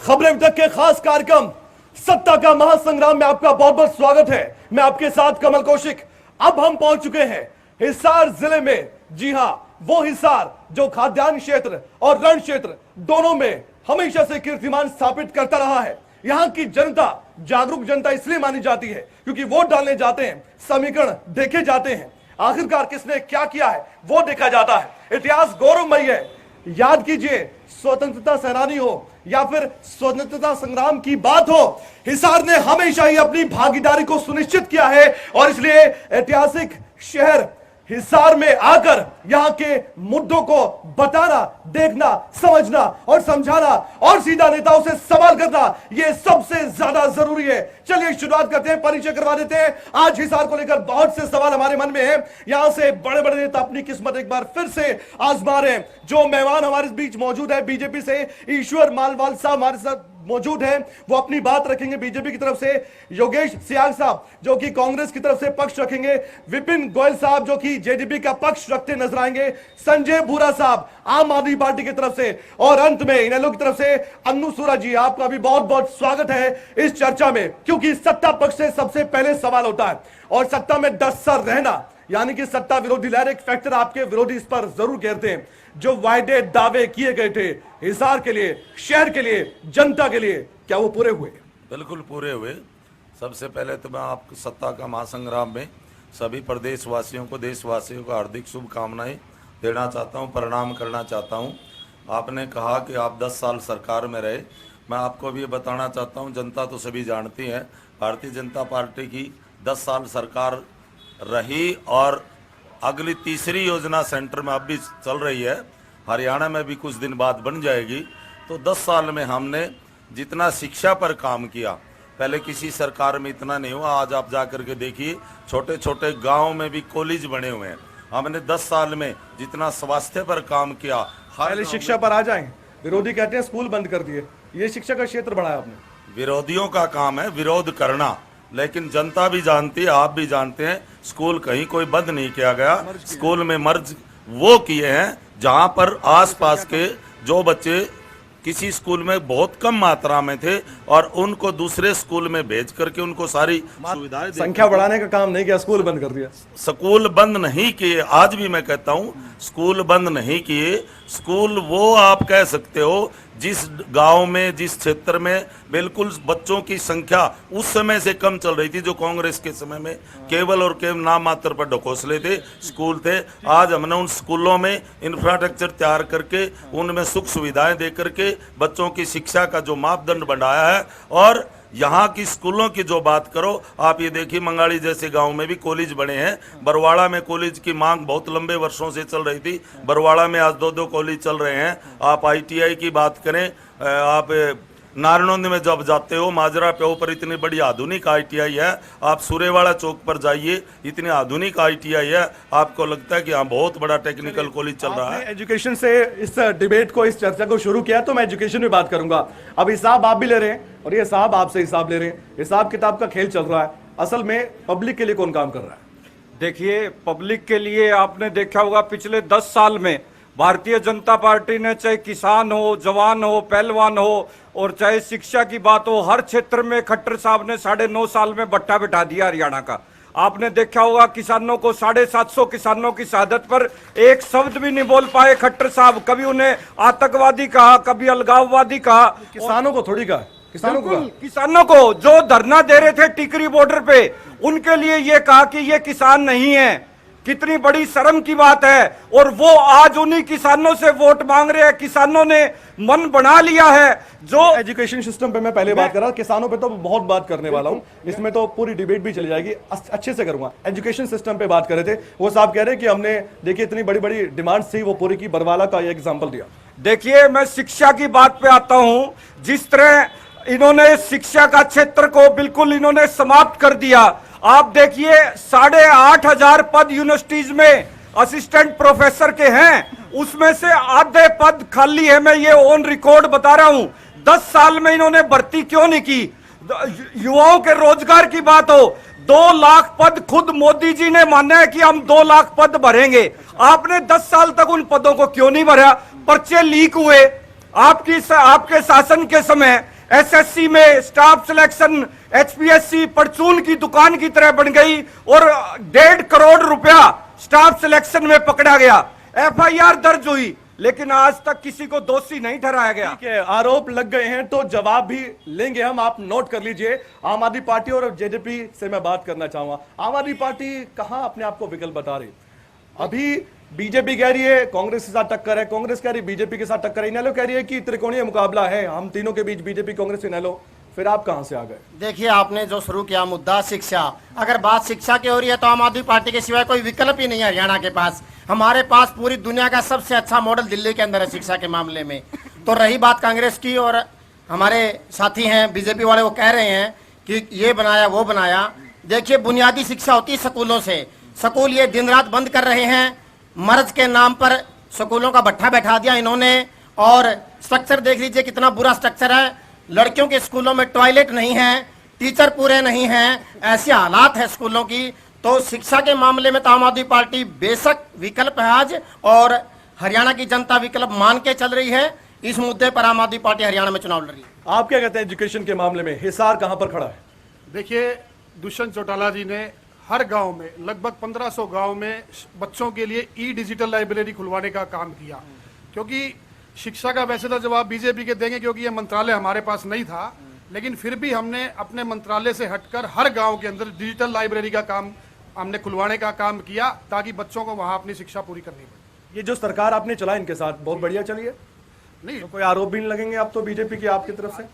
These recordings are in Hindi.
खबरें तक के खास कार्यक्रम सत्ता का महासंग्राम में आपका बहुत बहुत स्वागत है। मैं आपके साथ कमल कौशिक। अब हम पहुंच चुके हैं हिसार जिले में। जी हां, वो हिसार जो खाद्यान्न क्षेत्र और रण क्षेत्र दोनों में हमेशा से कीर्तिमान स्थापित करता रहा है। यहां की जनता जागरूक जनता इसलिए मानी जाती है क्योंकि वोट डालने जाते हैं, समीकरण देखे जाते हैं, आखिरकार किसने क्या किया है वो देखा जाता है। इतिहास गौरवमयी है। याद कीजिए, स्वतंत्रता सेनानी हो या फिर स्वतंत्रता संग्राम की बात हो, हिसार ने हमेशा ही अपनी भागीदारी को सुनिश्चित किया है और इसलिए ऐतिहासिक शहर हिसार में आकर यहां के मुद्दों को बताना, देखना, समझना और समझाना और सीधा नेताओं से सवाल करना, यह सबसे ज्यादा जरूरी है। चलिए शुरुआत करते हैं, परिचय करवा देते हैं। आज हिसार को लेकर बहुत से सवाल हमारे मन में हैं। यहां से बड़े बड़े नेता अपनी किस्मत एक बार फिर से आजमा रहे हैं। जो मेहमान हमारे बीच मौजूद है, बीजेपी से ईश्वर मालवाल साहब हमारे साथ मौजूद हैं, वो अपनी बात रखेंगे बीजेपी की तरफ से। योगेश सियाग साहब जो कि कांग्रेस की तरफ से पक्ष रखेंगे। विपिन गोयल साहब जो कि जेडीपी का पक्ष रखते नजर आएंगे। संजय भूरा साहब आम आदमी पार्टी की तरफ से और अंत में इनेलो की तरफ से अन्नू सूरा जी, आपका भी बहुत बहुत स्वागत है इस चर्चा में। क्योंकि सत्ता पक्ष से सबसे पहले सवाल होता है और सत्ता में 10 साल रहना यानी कि सत्ता विरोधी लहर एक फैक्टर आपके विरोधी इस पर जरूर कहते हैं। जो वायदे दावे किए गए थे हिसार के लिए, शहर के लिए, जनता के लिए, क्या वो पूरे हुए? बिल्कुल पूरे हुए। सबसे पहले तो मैं आपको सत्ता का महासंग्राम में सभी प्रदेशवासियों को, देशवासियों को हार्दिक शुभकामनाएं देना चाहता हूं, प्रणाम करना चाहता हूं। आपने कहा कि आप 10 साल सरकार में रहे। मैं आपको भी ये बताना चाहता हूं, जनता तो सभी जानती है, भारतीय जनता पार्टी की 10 साल सरकार रही और अगली तीसरी योजना सेंटर में अब भी चल रही है। हरियाणा में भी कुछ दिन बाद बन जाएगी। तो 10 साल में हमने जितना शिक्षा पर काम किया, पहले किसी सरकार में इतना नहीं हुआ। आज आप जाकर के देखिए, छोटे छोटे गांव में भी कॉलेज बने हुए हैं। हमने 10 साल में जितना स्वास्थ्य पर काम किया। पहले शिक्षा पर आ जाएं। विरोधी कहते हैं स्कूल बंद कर दिए, ये शिक्षा का क्षेत्र बढ़ाया आपने। विरोधियों का काम है विरोध करना, लेकिन जनता भी जानती है, आप भी जानते हैं, स्कूल कहीं कोई बंद नहीं किया गया। स्कूल में मर्ज वो किए हैं जहां पर आसपास के जो बच्चे किसी स्कूल में बहुत कम मात्रा में थे और उनको दूसरे स्कूल में भेज करके उनको सारी सुविधाएं, संख्या बढ़ाने का काम नहीं किया, स्कूल बंद कर दिया। स्कूल बंद नहीं किए। आज भी मैं कहता हूं स्कूल बंद नहीं किए। स्कूल वो आप कह सकते हो जिस गांव में, जिस क्षेत्र में बिल्कुल बच्चों की संख्या उस समय से कम चल रही थी, जो कांग्रेस के समय में केवल और केवल नाम मात्र पर ढकोसले थे स्कूल थे, आज हमने उन स्कूलों में इंफ्रास्ट्रक्चर तैयार करके उनमें सुख सुविधाएं दे करके बच्चों की शिक्षा का जो मापदंड बढ़ाया है। और यहाँ की स्कूलों की जो बात करो, आप ये देखिए मंगाड़ी जैसे गांव में भी कॉलेज बने हैं। बरवाड़ा में कॉलेज की मांग बहुत लंबे वर्षों से चल रही थी, बरवाड़ा में आज 2-2 कॉलेज चल रहे हैं। आप ITI की बात करें, आप नारनौंद में जब जाते हो माजरा पे ऊपर इतनी बड़ी आधुनिक ITI है। आप सूर्यवाड़ा चौक पर जाइए, इतनी आधुनिक ITI है, आपको लगता है कि हाँ बहुत बड़ा टेक्निकल कॉलेज चल रहा है। एजुकेशन से इस डिबेट को, इस चर्चा को शुरू किया तो मैं एजुकेशन में बात करूंगा। अब हिसाब आप भी ले रहे हैं और ये साहब आपसे हिसाब ले रहे हैं। हिसाब किताब का खेल चल रहा है। असल में पब्लिक के लिए कौन काम कर रहा है? देखिए, पब्लिक के लिए आपने देखा होगा पिछले 10 साल में भारतीय जनता पार्टी ने, चाहे किसान हो, जवान हो, पहलवान हो और चाहे शिक्षा की बात हो, हर क्षेत्र में खट्टर साहब ने 9.5 साल में बट्टा बिठा दिया हरियाणा का। आपने देखा होगा किसानों को 750 किसानों की शहादत पर एक शब्द भी नहीं बोल पाए खट्टर साहब। कभी उन्हें आतंकवादी कहा, कभी अलगाववादी कहा। किसानों को थोड़ी कहा, किसानों को जो धरना दे रहे थे टिकरी बॉर्डर पे, उनके लिए ये कहा कि ये किसान नहीं है। कितनी बड़ी शर्म की बात है। और वो आज उन्हीं किसानों से वोट मांग रहे हैं। किसानों ने मन बना लिया है। जो एजुकेशन सिस्टम पे मैं पहले बात कर रहा, किसानों पे तो बहुत बात करने वाला हूं, इसमें तो पूरी डिबेट भी चली जाएगी, अच्छे से करूंगा। एजुकेशन सिस्टम पे बात कर रहे थे, वो साहब कह रहे हैं कि हमने देखिए इतनी बड़ी बड़ी डिमांड थी, वो पूरी की। बरवाला का एग्जाम्पल दिया। देखिए, मैं शिक्षा की बात पे आता हूं। जिस तरह इन्होंने शिक्षा का क्षेत्र को बिल्कुल इन्होंने समाप्त कर दिया। आप देखिए 8,500 पद यूनिवर्सिटीज में असिस्टेंट प्रोफेसर के हैं, उसमें से आधे पद खाली है। मैं ये ऑन रिकॉर्ड बता रहा हूं। 10 साल में इन्होंने भर्ती क्यों नहीं की? युवाओं के रोजगार की बात हो, 2 लाख पद खुद मोदी जी ने माना है कि हम 2 लाख पद भरेंगे। आपने 10 साल तक उन पदों को क्यों नहीं भरा? पर्चे लीक हुए, आपके शासन के समय एसएससी में स्टाफ सिलेक्शन एचपीएससी परचून की दुकान की तरह बन गई और 1.5 करोड़ रुपया स्टाफ सिलेक्शन में पकड़ा गया। एफआईआर दर्ज हुई, लेकिन आज तक किसी को दोषी नहीं ठहराया गया। ठीक है, आरोप लग गए हैं तो जवाब भी लेंगे हम, आप नोट कर लीजिए। आम आदमी पार्टी और जेजेपी से मैं बात करना चाहूंगा। आम आदमी पार्टी कहां अपने आप को विकल्प बता रही? अभी बीजेपी कह रही है कांग्रेस के साथ टक्कर है, कांग्रेस कह रही है बीजेपी के साथ टक्कर है, इनेलो कह रही है कि त्रिकोणीय मुकाबला है हम तीनों के बीच, बीजेपी कांग्रेस इनेलो। फिर आप कहां से आ गए? देखिए, आपने जो शुरू किया मुद्दा शिक्षा, अगर बात शिक्षा की हो रही है तो आम आदमी पार्टी के सिवाय कोई विकल्प ही नहीं है हरियाणा के पास। हमारे पास पूरी दुनिया का सबसे अच्छा मॉडल दिल्ली के अंदर है शिक्षा के मामले में। तो रही बात कांग्रेस की, और हमारे साथी हैं बीजेपी वाले, वो कह रहे हैं कि ये बनाया वो बनाया। देखिए, बुनियादी शिक्षा होती है स्कूलों से। स्कूल ये दिन रात बंद कर रहे हैं, मर्ज के नाम पर स्कूलों का भट्ठा बैठा दिया इन्होंने। और स्ट्रक्चर देख लीजिए कितना बुरा स्ट्रक्चर है। लड़कियों के स्कूलों में टॉयलेट नहीं है, टीचर पूरे नहीं हैं, ऐसे हालात है स्कूलों की। तो शिक्षा के मामले में तो आम आदमी पार्टी बेशक विकल्प है आज, और हरियाणा की जनता विकल्प मान के चल रही है। इस मुद्दे पर आम आदमी पार्टी हरियाणा में चुनाव लड़ रही है। आप क्या कहते हैं एजुकेशन के मामले में हिसार कहां पर खड़ा है? देखिए, दुष्यंत चौटाला जी ने हर गांव में, लगभग 1500 गांव में बच्चों के लिए ई डिजिटल लाइब्रेरी खुलवाने का काम किया। क्योंकि शिक्षा का वैसे तो जवाब बीजेपी के देंगे, क्योंकि ये मंत्रालय हमारे पास नहीं था, लेकिन फिर भी हमने अपने मंत्रालय से हटकर हर गांव के अंदर डिजिटल लाइब्रेरी का काम हमने खुलवाने का काम किया, ताकि बच्चों को वहां अपनी शिक्षा पूरी करनी पड़े। ये जो सरकार आपने चला इनके साथ बहुत बढ़िया चली है, नहीं तो कोई आरोप भी नहीं लगेंगे आप तो बीजेपी की आपकी तरफ से?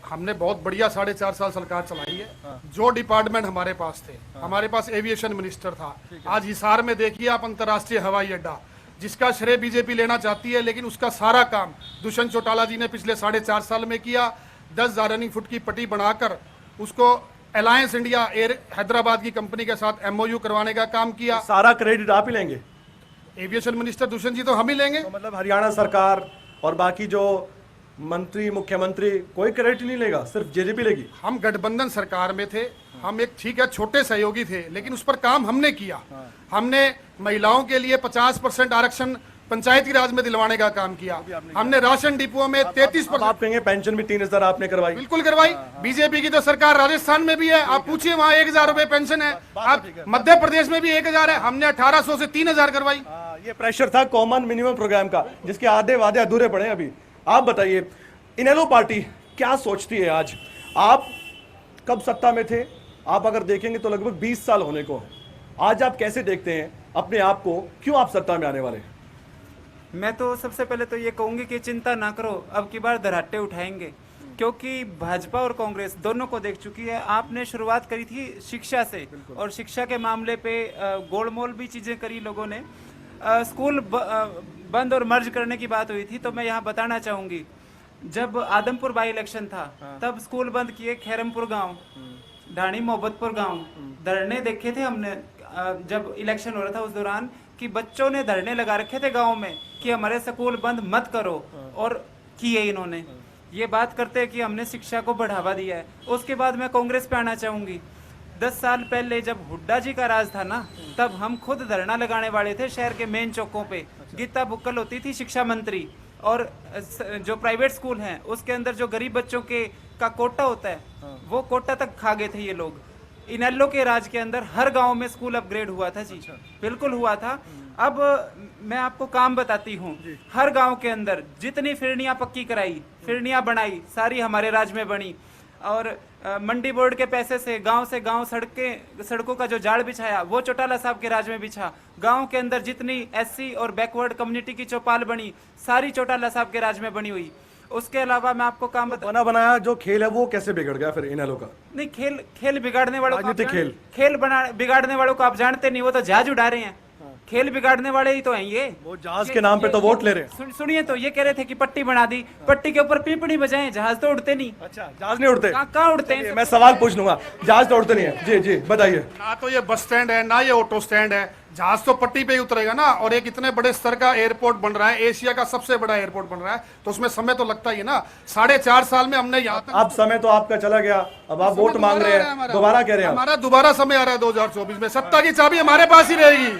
हमने बहुत बढ़िया 4.5 साल सरकार चलाई है। जो डिपार्टमेंट हमारे पास थे, हमारे पास एविएशन मिनिस्टर था। आज हिसार में देखिए आप अंतर्राष्ट्रीय हवाई अड्डा, जिसका श्रेय बीजेपी लेना चाहती है, लेकिन उसका सारा काम दुष्यंत चौटाला जी ने पिछले 4.5 साल में किया। 10,000 रनिंग फुट की पट्टी बनाकर उसको अलायंस इंडिया एयर हैदराबाद की कंपनी के साथ MOU करवाने का काम किया। सारा क्रेडिट आप ही लेंगे? एविएशन मिनिस्टर दुष्यंत जी तो हम ही लेंगे। तो मतलब हरियाणा सरकार और बाकी जो मंत्री मुख्यमंत्री कोई क्रेडिट नहीं लेगा, सिर्फ जेजेपी लेगी? हम गठबंधन सरकार में थे, हम एक ठीक है छोटे सहयोगी थे, लेकिन उस पर काम हमने किया। हमने महिलाओं के लिए 50% आरक्षण पंचायती राज में दिलवाने का काम किया। हमने राशन डिपो में 33%। आप कहेंगे पेंशन भी 3000 आपने करवाई? बिल्कुल करवाई। बीजेपी की तो सरकार राजस्थान में भी है, आप पूछिए वहाँ 1000 रुपए पेंशन है। आप मध्य प्रदेश में भी 1000 है, हमने 1800 से 3000 करवाई। ये प्रेशर था कॉमन मिनिमम प्रोग्राम का, जिसके आधे वादे अधूरे पड़े अभी। आप बताइए, इनेलो पार्टी क्या सोचती है आज? आप कब सत्ता में थे? आप अगर देखेंगे तो लगभग 20 साल होने को है। आज आप कैसे देखते हैं अपने आप को, क्यों आप सत्ता में आने वाले हैं? मैं तो सबसे पहले तो ये कहूंगी कि चिंता ना करो, अब की बार धराटे उठाएंगे, क्योंकि भाजपा और कांग्रेस दोनों को देख चुकी है। आपने शुरुआत करी थी शिक्षा से, और शिक्षा के मामले पे गोलमोल भी चीज़ें करी लोगों ने। स्कूल बंद और मर्ज करने की बात हुई थी, तो मैं यहाँ बताना चाहूँगी, जब आदमपुर बाई इलेक्शन था तब स्कूल बंद किए। खैरमपुर गांव, ढाणी मोहब्बतपुर गांव, धरने देखे थे हमने जब इलेक्शन हो रहा था उस दौरान, कि बच्चों ने धरने लगा रखे थे गांव में कि हमारे स्कूल बंद मत करो, और किए इन्होंने। ये बात करते हैं कि हमने शिक्षा को बढ़ावा दिया है। उसके बाद मैं कांग्रेस पे आना चाहूँगी। 10 साल पहले जब हुड्डा जी का राज था ना, तब हम खुद धरना लगाने वाले थे शहर के मेन चौकों पे। गीता बुक्कल होती थी शिक्षा मंत्री, और जो प्राइवेट स्कूल हैं उसके अंदर जो गरीब बच्चों के का कोटा होता है, वो कोटा तक खा गए थे ये लोग। इनेलो के राज के अंदर हर गांव में स्कूल अपग्रेड हुआ था जी। बिल्कुल हुआ था। अब मैं आपको काम बताती हूँ, हर गांव के अंदर जितनी फिरनियाँ पक्की कराई, फिरनियाँ बनाई, सारी हमारे राज में बनी। और मंडी बोर्ड के पैसे से गांव सड़कों का जो जाल बिछाया, वो चौटाला साहब के राज में बिछा। गांव के अंदर जितनी SC और बैकवर्ड कम्युनिटी की चौपाल बनी, सारी चौटाला साहब के राज में बनी हुई। उसके अलावा मैं आपको काम बना बनाया जो खेल है वो कैसे बिगड़ गया फिर इनेलो का? नहीं, खेल बिगाड़ने वालों को राजनीतिक बिगाड़ने वालों को आप जानते नहीं, वो तो जहाज उड़ा रहे हैं। खेल बिगाड़ने वाले ही तो हैं ये। वो जहाज के नाम पे तो वोट ले रहे हैं। सुनिए, तो ये कह रहे थे कि पट्टी बना दी, पट्टी के ऊपर पीपड़ी बजाएं, जहाज तो उड़ते नहीं। अच्छा, जहाज नहीं उड़ते? कहाँ उड़ते हैं? मैं सवाल पूछ लूंगा, जहाज तो उड़ते नहीं है। जी जी बताइए। ना तो ये बस स्टैंड है, ना ये ऑटो स्टैंड है, जहाज तो पट्टी पे ही उतरेगा ना। और एक इतने बड़े स्तर का एयरपोर्ट बन रहा है, एशिया का सबसे बड़ा एयरपोर्ट बन रहा है, तो उसमें समय तो लगता ही है ना। 4.5 साल में हमने यहाँ तक। अब समय तो आपका चला गया, अब आप वोट मांग रहे हैं, दोबारा कह रहे हैं। हमारा दोबारा समय आ रहा है 2024 में। सत्ता की चाबी हमारे पास ही रहेगी।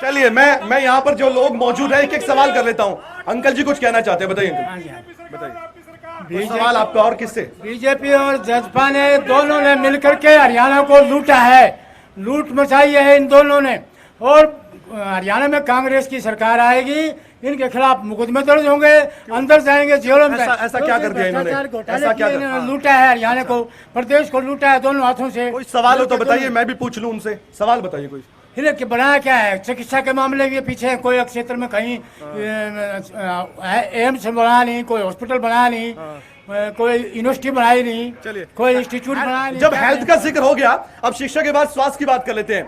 चलिए मैं यहाँ पर जो लोग मौजूद है एक एक सवाल कर लेता हूँ। अंकल जी कुछ कहना चाहते हैं, बताइए अंकल, बताइए सवाल आपका। और किससे? बीजेपी और जसपा ने दोनों ने मिलकर के हरियाणा को लूटा है, लूट मचाई है इन दोनों ने। और हरियाणा में कांग्रेस की सरकार आएगी, इनके खिलाफ मुकदमे दर्ज होंगे, अंदर जाएंगे जेलों में। ऐसा क्या कर दिया इन्होंने? ऐसा क्या इन्होंने लूटा है हरियाणा को, प्रदेश को लूटा है दोनों हाथों से। कोई सवाल हो तो बताइए, मैं भी पूछ लूं उनसे। सवाल बताइए कोई। इन्हें के बनाया क्या है? चिकित्सा के मामले में पीछे कोई एक क्षेत्र में कहीं एम्स बनाया नहीं, कोई हॉस्पिटल बनाया नहीं, कोई यूनिवर्सिटी बनाई नहीं, चलिए कोई इंस्टीट्यूट बनाया नहीं। जब हेल्थ का जिक्र हो गया, अब शिक्षा के बाद स्वास्थ्य की बात कर लेते हैं।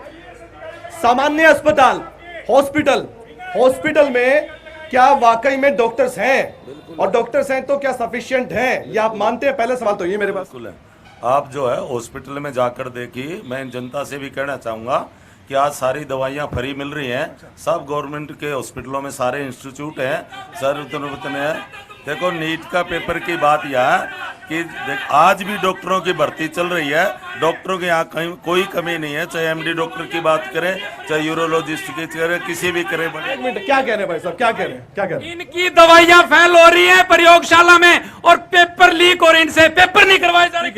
सामान्य अस्पताल, हॉस्पिटल में क्या वाकई में डॉक्टर्स हैं? और डॉक्टर्स हैं तो क्या सफिशिएंट हैं, ये आप मानते हैं? पहले सवाल तो ये मेरे पास। बिल्कुल है। आप जो है हॉस्पिटल में जाकर देखिए, मैं जनता से भी कहना चाहूँगा कि आज सारी दवाइयाँ फ्री मिल रही हैं। सब गवर्नमेंट के हॉस्पिटलों में सारे इंस्टीट्यूट हैं, सर उतने हैं। देखो नीट का पेपर की बात यह है कि आज भी डॉक्टरों की भर्ती चल रही है, डॉक्टरों के यहाँ कहीं कोई कमी नहीं है। चाहे एमडी डॉक्टर की बात करें, चाहे यूरोलॉजिस्ट की करें, किसी भी करें। एक मिनट, क्या कह रहे हैं भाई साहब, क्या कह रहे हैं, क्या कह रहे हैं? इनकी दवाइयां फेल हो रही हैं प्रयोगशाला में और पेपर लीक हो रहे हैं, इनसे पेपर नहीं करवाए जा रहे।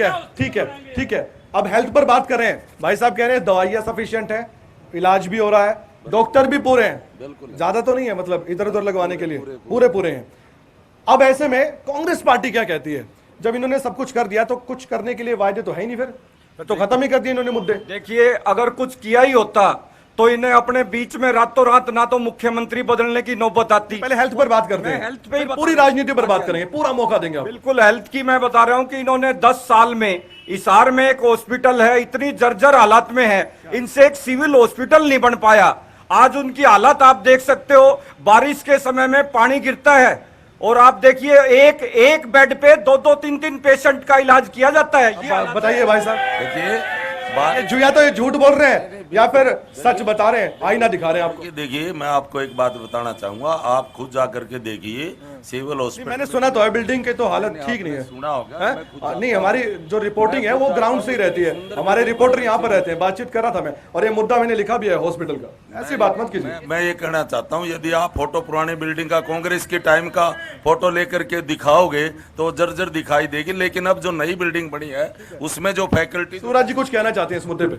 ठीक है। अब हेल्थ पर बात कर रहे हैं। भाई साहब कह रहे हैं दवाइयाँ सफिशिएंट है, इलाज भी हो रहा है, डॉक्टर भी पूरे हैं, ज्यादा तो नहीं है, मतलब इधर उधर लगवाने के लिए पूरे हैं। अब ऐसे में कांग्रेस पार्टी क्या कहती है? जब इन्होंने सब कुछ कर दिया तो कुछ करने के लिए वायदे तो है ही नहीं, फिर तो खत्म ही कर दिए इन्होंने मुद्दे। देखिए, अगर कुछ किया ही होता तो इन्हें अपने बीच में रातों रात ना तो मुख्यमंत्री बदलने की नौबत आती। पहले हेल्थ पर बात करते हैं, हेल्थ पे ही पूरी राजनीति पर बात करेंगे, पूरा मौका देंगे आप। बिल्कुल, हेल्थ की मैं बता रहा हूं कि इन्होंने 10 साल में हिसार में एक हॉस्पिटल है, इतनी जर्जर हालत में है, इनसे एक सिविल हॉस्पिटल नहीं बन पाया। आज उनकी हालत आप देख सकते हो, बारिश के समय में पानी गिरता है और आप देखिए एक बेड पे 2-2, 3-3 पेशेंट का इलाज किया जाता है। बताइए भाई साहब, देखिए या तो ये झूठ बोल रहे हैं या फिर सच बता रहे हैं, आईना दिखा रहे हैं आपको। देखिए मैं आपको एक बात बताना चाहूंगा, आप खुद जा करके देखिए सिविल हॉस्पिटल। मैंने सुना तो है बिल्डिंग की तो हालत ठीक नहीं है, सुना होगा। नहीं, हमारी जो रिपोर्टिंग है वो ग्राउंड से ही रहती है, हमारे रिपोर्टर यहाँ पर रहते हैं, बातचीत कर रहा था मैं, और ये मुद्दा मैंने लिखा भी है हॉस्पिटल का। ऐसी बात मत कीजिए। मैं ये कहना चाहता हूँ, यदि आप फोटो पुरानी बिल्डिंग का कांग्रेस के टाइम का फोटो लेकर के दिखाओगे तो जर्जर दिखाई देगी, लेकिन अब जो नई बिल्डिंग बनी है उसमें जो फैकल्टी। सूरज जी कुछ कहना चाहते हैं इस मुद्दे पे?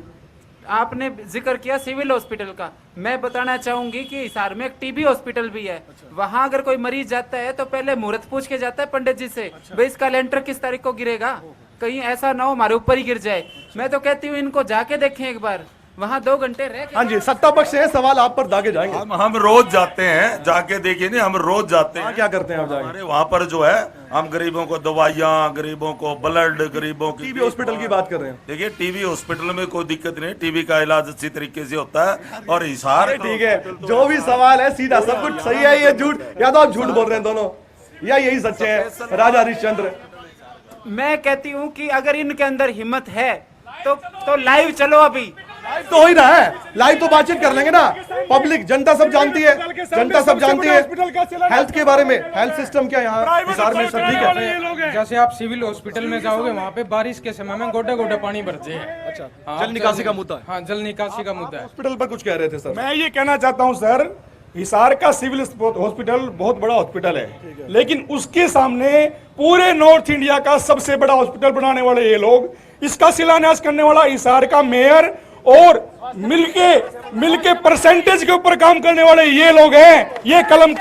आपने जिक्र किया सिविल हॉस्पिटल का, मैं बताना चाहूंगी कि हिसार में एक टीबी हॉस्पिटल भी है। वहां अगर कोई मरीज जाता है तो पहले मुहूर्त पूछ के जाता है पंडित जी से, भाई इसका लेंटर किस तारीख को गिरेगा, कहीं ऐसा ना हो हमारे ऊपर ही गिर जाए। मैं तो कहती हूँ इनको जाके देखें एक बार, वहाँ 2 घंटे रह। हाँ जी, सत्ता पक्ष से सवाल आप पर दागे जाएंगे। हम रोज जाते हैं, जाके देखिए नहीं, हम रोज जाते हैं। क्या करते हैं आप जाके? हमारे वहाँ पर जो है हम गरीबों को दवाइयाँ, गरीबों को ब्लड, गरीबों की टीबी हॉस्पिटल की बात कर रहे हैं। देखिए टीबी हॉस्पिटल में कोई दिक्कत नहीं, टीबी का इलाज अच्छी तरीके से होता है। और हिसार ठीक है, जो भी सवाल है सीधा, सब कुछ सही है, ये झूठ या तो आप झूठ बोल रहे हैं दोनों, या यही सच्चे हैं राजा हरिश्चंद्र? मैं कहती हूँ कि अगर इनके अंदर हिम्मत है तो लाइव चलो। अभी लाइव तो हो ही रहा है, लाइव तो बातचीत कर लेंगे ना, पब्लिक जनता सब जानती है, जनता सब जानती है हेल्थ के बारे में। हेल्थ सिस्टम क्या यहाँ हिसार में सब ठीक है? जैसे आप सिविल हॉस्पिटल में जाओगे, वहाँ पे बारिश के समय में गोटे गोटे पानी भरते हैं। अच्छा, जल निकासी का मुद्दा है। हाँ, जल निकासी का मुद्दा है। हॉस्पिटल पर कुछ कह रहे थे सर? मैं ये कहना चाहता हूँ सर, हिसार का सिविल हॉस्पिटल बहुत बड़ा हॉस्पिटल है, लेकिन उसके सामने पूरे नॉर्थ इंडिया का सबसे बड़ा हॉस्पिटल बनाने वाले ये लोग, इसका शिलान्यास करने वाला हिसार का मेयर और मिलके परसेंटेज के ऊपर काम करने वाले ये लोग हैं, ये कमल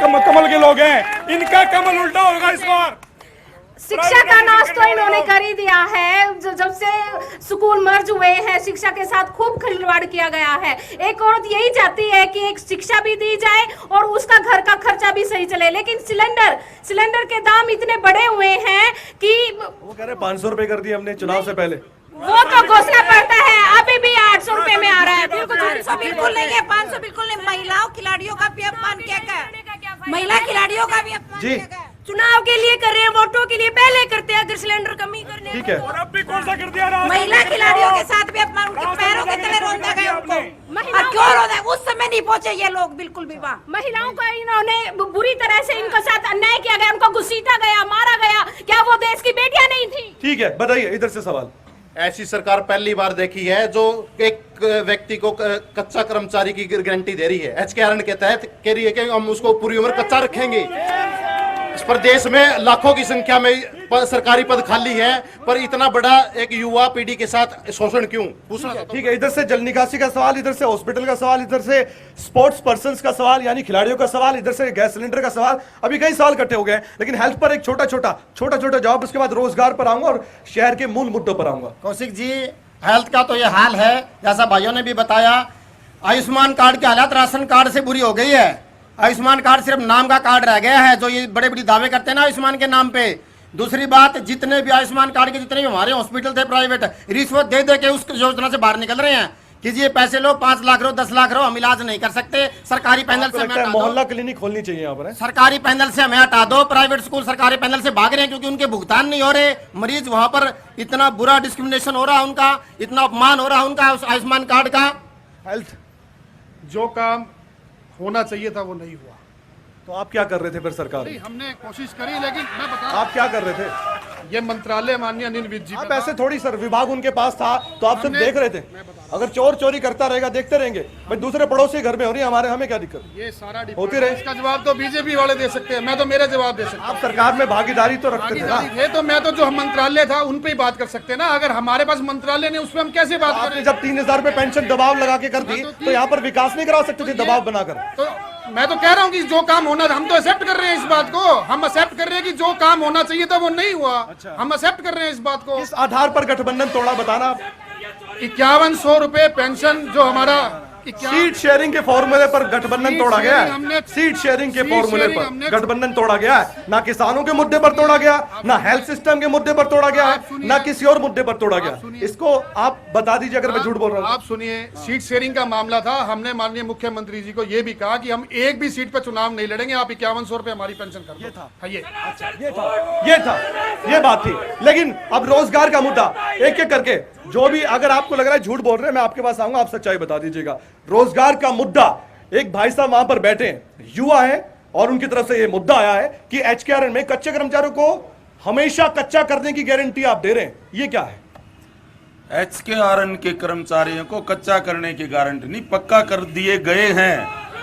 के लोग हैं। इनका कमल उल्टा होगा इस बार। शिक्षा का नाश तो इन्होंने कर ही दिया है। जब से स्कूल मर्ज हुए हैं, शिक्षा के साथ खूब खिलवाड़ किया गया है। एक औरत यही चाहती है कि एक शिक्षा भी दी जाए और उसका घर का खर्चा भी सही चले, लेकिन सिलेंडर के दाम इतने बढ़े हुए हैं कि वो कह रहे 500 रुपए कर दिए हमने चुनाव से पहले। वो तो घोषणा पड़ता है, अभी भी 800 रुपए में आ रहा है। 500 बिल्कुल नहीं है, 500 बिल्कुल नहीं। महिलाओं खिलाड़ियों का भी अपमान किया गया, महिला खिलाड़ियों का भी अपमान जी किया गया। चुनाव के लिए कर रहे हैं, वोटों के लिए पहले करते हैं, अगर सिलेंडर कमी करने। ठीक है, और अब भी कौन सा कर दिया? महिला खिलाड़ियों के साथ भी अपमान, उनके पैरों के तले रोंदा गया उनको। और क्यों रोंदा? उस समय नहीं पहुंचे ये लोग बिल्कुल भी। वहाँ महिलाओं का इन्होंने बुरी तरह से इनके साथ अन्याय किया गया, उनको घसीटा गया, मारा गया। क्या वो देश की बेटियां नहीं थी? ठीक है, बताइए इधर से सवाल। ऐसी सरकार पहली बार देखी है जो एक व्यक्ति को कच्चा कर्मचारी की गारंटी दे रही है। HKRN के तहत कह रही है कि हम उसको पूरी उम्र कच्चा रखेंगे। इस प्रदेश में लाखों की संख्या में सरकारी पद खाली है, पर इतना बड़ा एक युवा पीढ़ी के साथ शोषण क्यों? पूछना ठीक है, इधर से जल निकासी का सवाल, इधर से हॉस्पिटल का सवाल, इधर से स्पोर्ट्स पर्संस का सवाल यानी खिलाड़ियों का सवाल, इधर से गैस सिलेंडर का सवाल। अभी कई सवाल इकट्ठे हो गए, लेकिन हेल्थ पर एक छोटा छोटा जवाब, उसके बाद रोजगार पर आऊंगा और शहर के मूल मुद्दों पर आऊंगा। कौशिक जी, हेल्थ का तो ये हाल है जैसा भाइयों ने भी बताया। आयुष्मान कार्ड की हालत राशन कार्ड से बुरी हो गई है। आयुष्मान कार्ड सिर्फ नाम का कार्ड रह गया है, जो ये बड़े बड़े दावे करते हैं ना आयुष्मान के नाम पे। दूसरी बात, जितने भी आयुष्मान कार्ड के जितने भी हमारे हॉस्पिटल थे प्राइवेट, रिश्वत दे दे के उस योजना से बाहर निकल रहे हैं कि ये पैसे लो, 5 लाख रो, 10 लाख रो, हम इलाज नहीं कर सकते, सरकारी पैनल से हमें हटा दो। मोहल्ला क्लिनिक खोलनी चाहिए यहाँ पर। सरकारी पैनल से हमें हटा दो। प्राइवेट स्कूल सरकारी पैनल से भाग रहे हैं क्योंकि उनके भुगतान नहीं हो रहे। मरीज वहां पर इतना बुरा डिस्क्रिमिनेशन हो रहा है उनका, इतना अपमान हो रहा है उनका आयुष्मान कार्ड का। हेल्थ जो काम होना चाहिए था वो नहीं हुआ। तो आप क्या कर रहे थे फिर सरकार नहीं, हमने कोशिश करी, लेकिन मैं बता, आप क्या कर रहे थे? ये मंत्रालय माननीय अनिल विज जी आप ऐसे थोड़ी सर, विभाग उनके पास था तो आप सब देख रहे थे। अगर चोर चोरी करता रहेगा देखते रहेंगे, भाई दूसरे पड़ोसी घर में हो रही है, हमारे हमें क्या दिक्कत? ये सारा होती रहे। इसका जवाब तो बीजेपी वाले दे सकते हैं, मैं तो मेरा जवाब दे सकता हूं। आप सरकार में भागीदारी तो रखते थे ना। ये तो मैं तो जो मंत्रालय था उन पे ही बात कर सकते हैं ना। अगर हमारे पास मंत्रालय नहीं, उस पर हम कैसे बात आपने करें? जब 3000 रुपए पेंशन दबाव लगा के कर दी तो यहाँ पर विकास नहीं करा सकते थे दबाव बनाकर। तो मैं तो कह रहा हूँ कि जो काम होना था, हम तो एक्सेप्ट कर रहे हैं इस बात को। हम एक्सेप्ट कर रहे हैं कि जो काम होना चाहिए था वो नहीं हुआ। हम एक्सेप्ट कर रहे हैं इस बात को। इस आधार पर गठबंधन तोड़ा, बताना आप। 5100 रुपए पेंशन जो हमारा सीट शेयरिंग के फॉर्मूले पर गठबंधन तोड़ा गया है। सीट शेयरिंग के फॉर्मूले पर गठबंधन तोड़ा गया है। ना किसानों के मुद्दे पर तोड़ा गया, ना हेल्थ सिस्टम के मुद्दे पर तोड़ा गया है, ना किसी और मुद्दे पर तोड़ा गया। इसको आप बता दीजिए अगर मैं झूठ बोल रहा हूँ। आप सुनिए, सीट शेयरिंग का मामला था। हमने माननीय मुख्यमंत्री जी को यह भी कहा कि हम एक भी सीट पर चुनाव नहीं लड़ेंगे, आप 5100 रुपए हमारी पेंशन कर दो। ये बात थी। लेकिन अब रोजगार का मुद्दा एक एक करके, जो भी अगर आपको लग रहा है झूठ बोल रहे हैं, मैं आपके पास आऊंगा, आप सच्चाई बता दीजिएगा। रोजगार का मुद्दा, एक भाई साहब वहां पर बैठे हैं, युवा है, और उनकी तरफ से यह मुद्दा आया है कि HKRN में कच्चे कर्मचारियों को हमेशा कच्चा करने की गारंटी आप दे रहे हैं, ये क्या है? HKRN के कर्मचारियों को कच्चा करने की गारंटी नहीं, पक्का कर दिए गए हैं।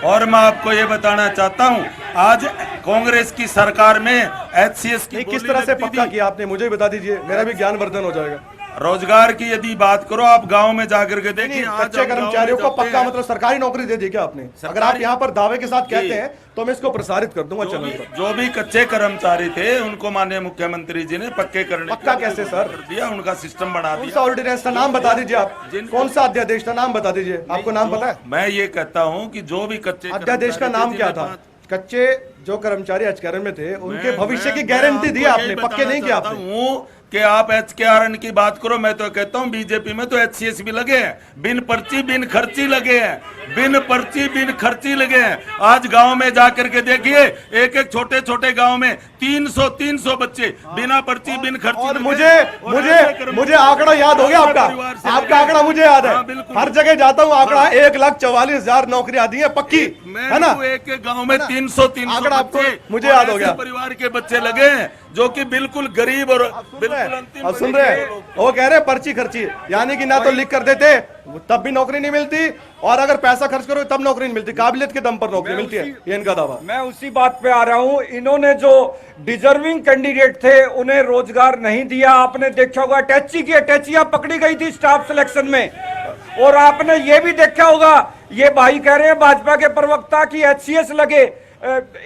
और मैं आपको ये बताना चाहता हूं, आज कांग्रेस की सरकार में HCS की किस तरह से पक्का किया आपने, मुझे बता दीजिए, मेरा भी ज्ञानवर्धन हो जाएगा। रोजगार की यदि बात करो, आप गांव में जाकर के देखिए, कच्चे कर्मचारियों को पक्का मतलब सरकारी नौकरी दे दी क्या आपने? अगर आप यहाँ पर दावे के साथ कहते हैं तो मैं इसको प्रसारित कर दूंगा चैनल पर। जो भी कच्चे कर्मचारी थे उनको माननीय मुख्यमंत्री जी ने पक्के करने, पक्का कैसे सर? कर दिया, उनका सिस्टम बना दिया। कौन सा ऑर्डिनेंस था, नाम बता दीजिए आप। कौन सा अध्यादेश था, नाम बता दीजिए। आपको नाम पता है? मैं ये कहता हूँ कि जो भी कच्चे अध्यादेश का नाम क्या था? कच्चे जो कर्मचारी HKRN में थे उनके भविष्य की गारंटी दी आपने, पक्के नहीं किया आपने। कि आप HKRN की बात करो, मैं तो कहता हूं बीजेपी में तो HCS भी लगे हैं, बिन पर्ची बिन खर्ची लगे हैं, बिन पर्ची बिन खर्ची लगे हैं। आज गांव में जाकर के देखिए, एक एक छोटे छोटे गांव में 300 बच्चे बिना पर्ची बिन खर्ची। और मुझे आंकड़ा याद हो गया आपका आंकड़ा मुझे याद है। हर जगह जाता हूँ, आंकड़ा 1,44,000 नौकरियां दी है पक्की, है ना? एक एक गाँव में 300 आंकड़ा आपको मुझे याद हो गया। परिवार के बच्चे लगे हैं जो कि बिल्कुल गरीब और अब सुन रहे हैं, वो कह रहे पर्ची खर्ची, यानी कि ना तो लिख कर देते तब भी नौकरी नहीं मिलती, और अगर पैसा खर्च करो तब नौकरी नहीं मिलती, काबिलियत के दम पर नौकरी मिलती है, ये इनका दावा। मैं उसी बात पे आ रहा हूं। इन्होंने जो डिजर्विंग कैंडिडेट थे उन्हें रोजगार नहीं दिया। आपने देखा होगा अटैचियां पकड़ी गई थी स्टाफ सिलेक्शन में, और आपने ये भी देखा होगा, ये भाई कह रहे हैं भाजपा के प्रवक्ता की HCS लगे,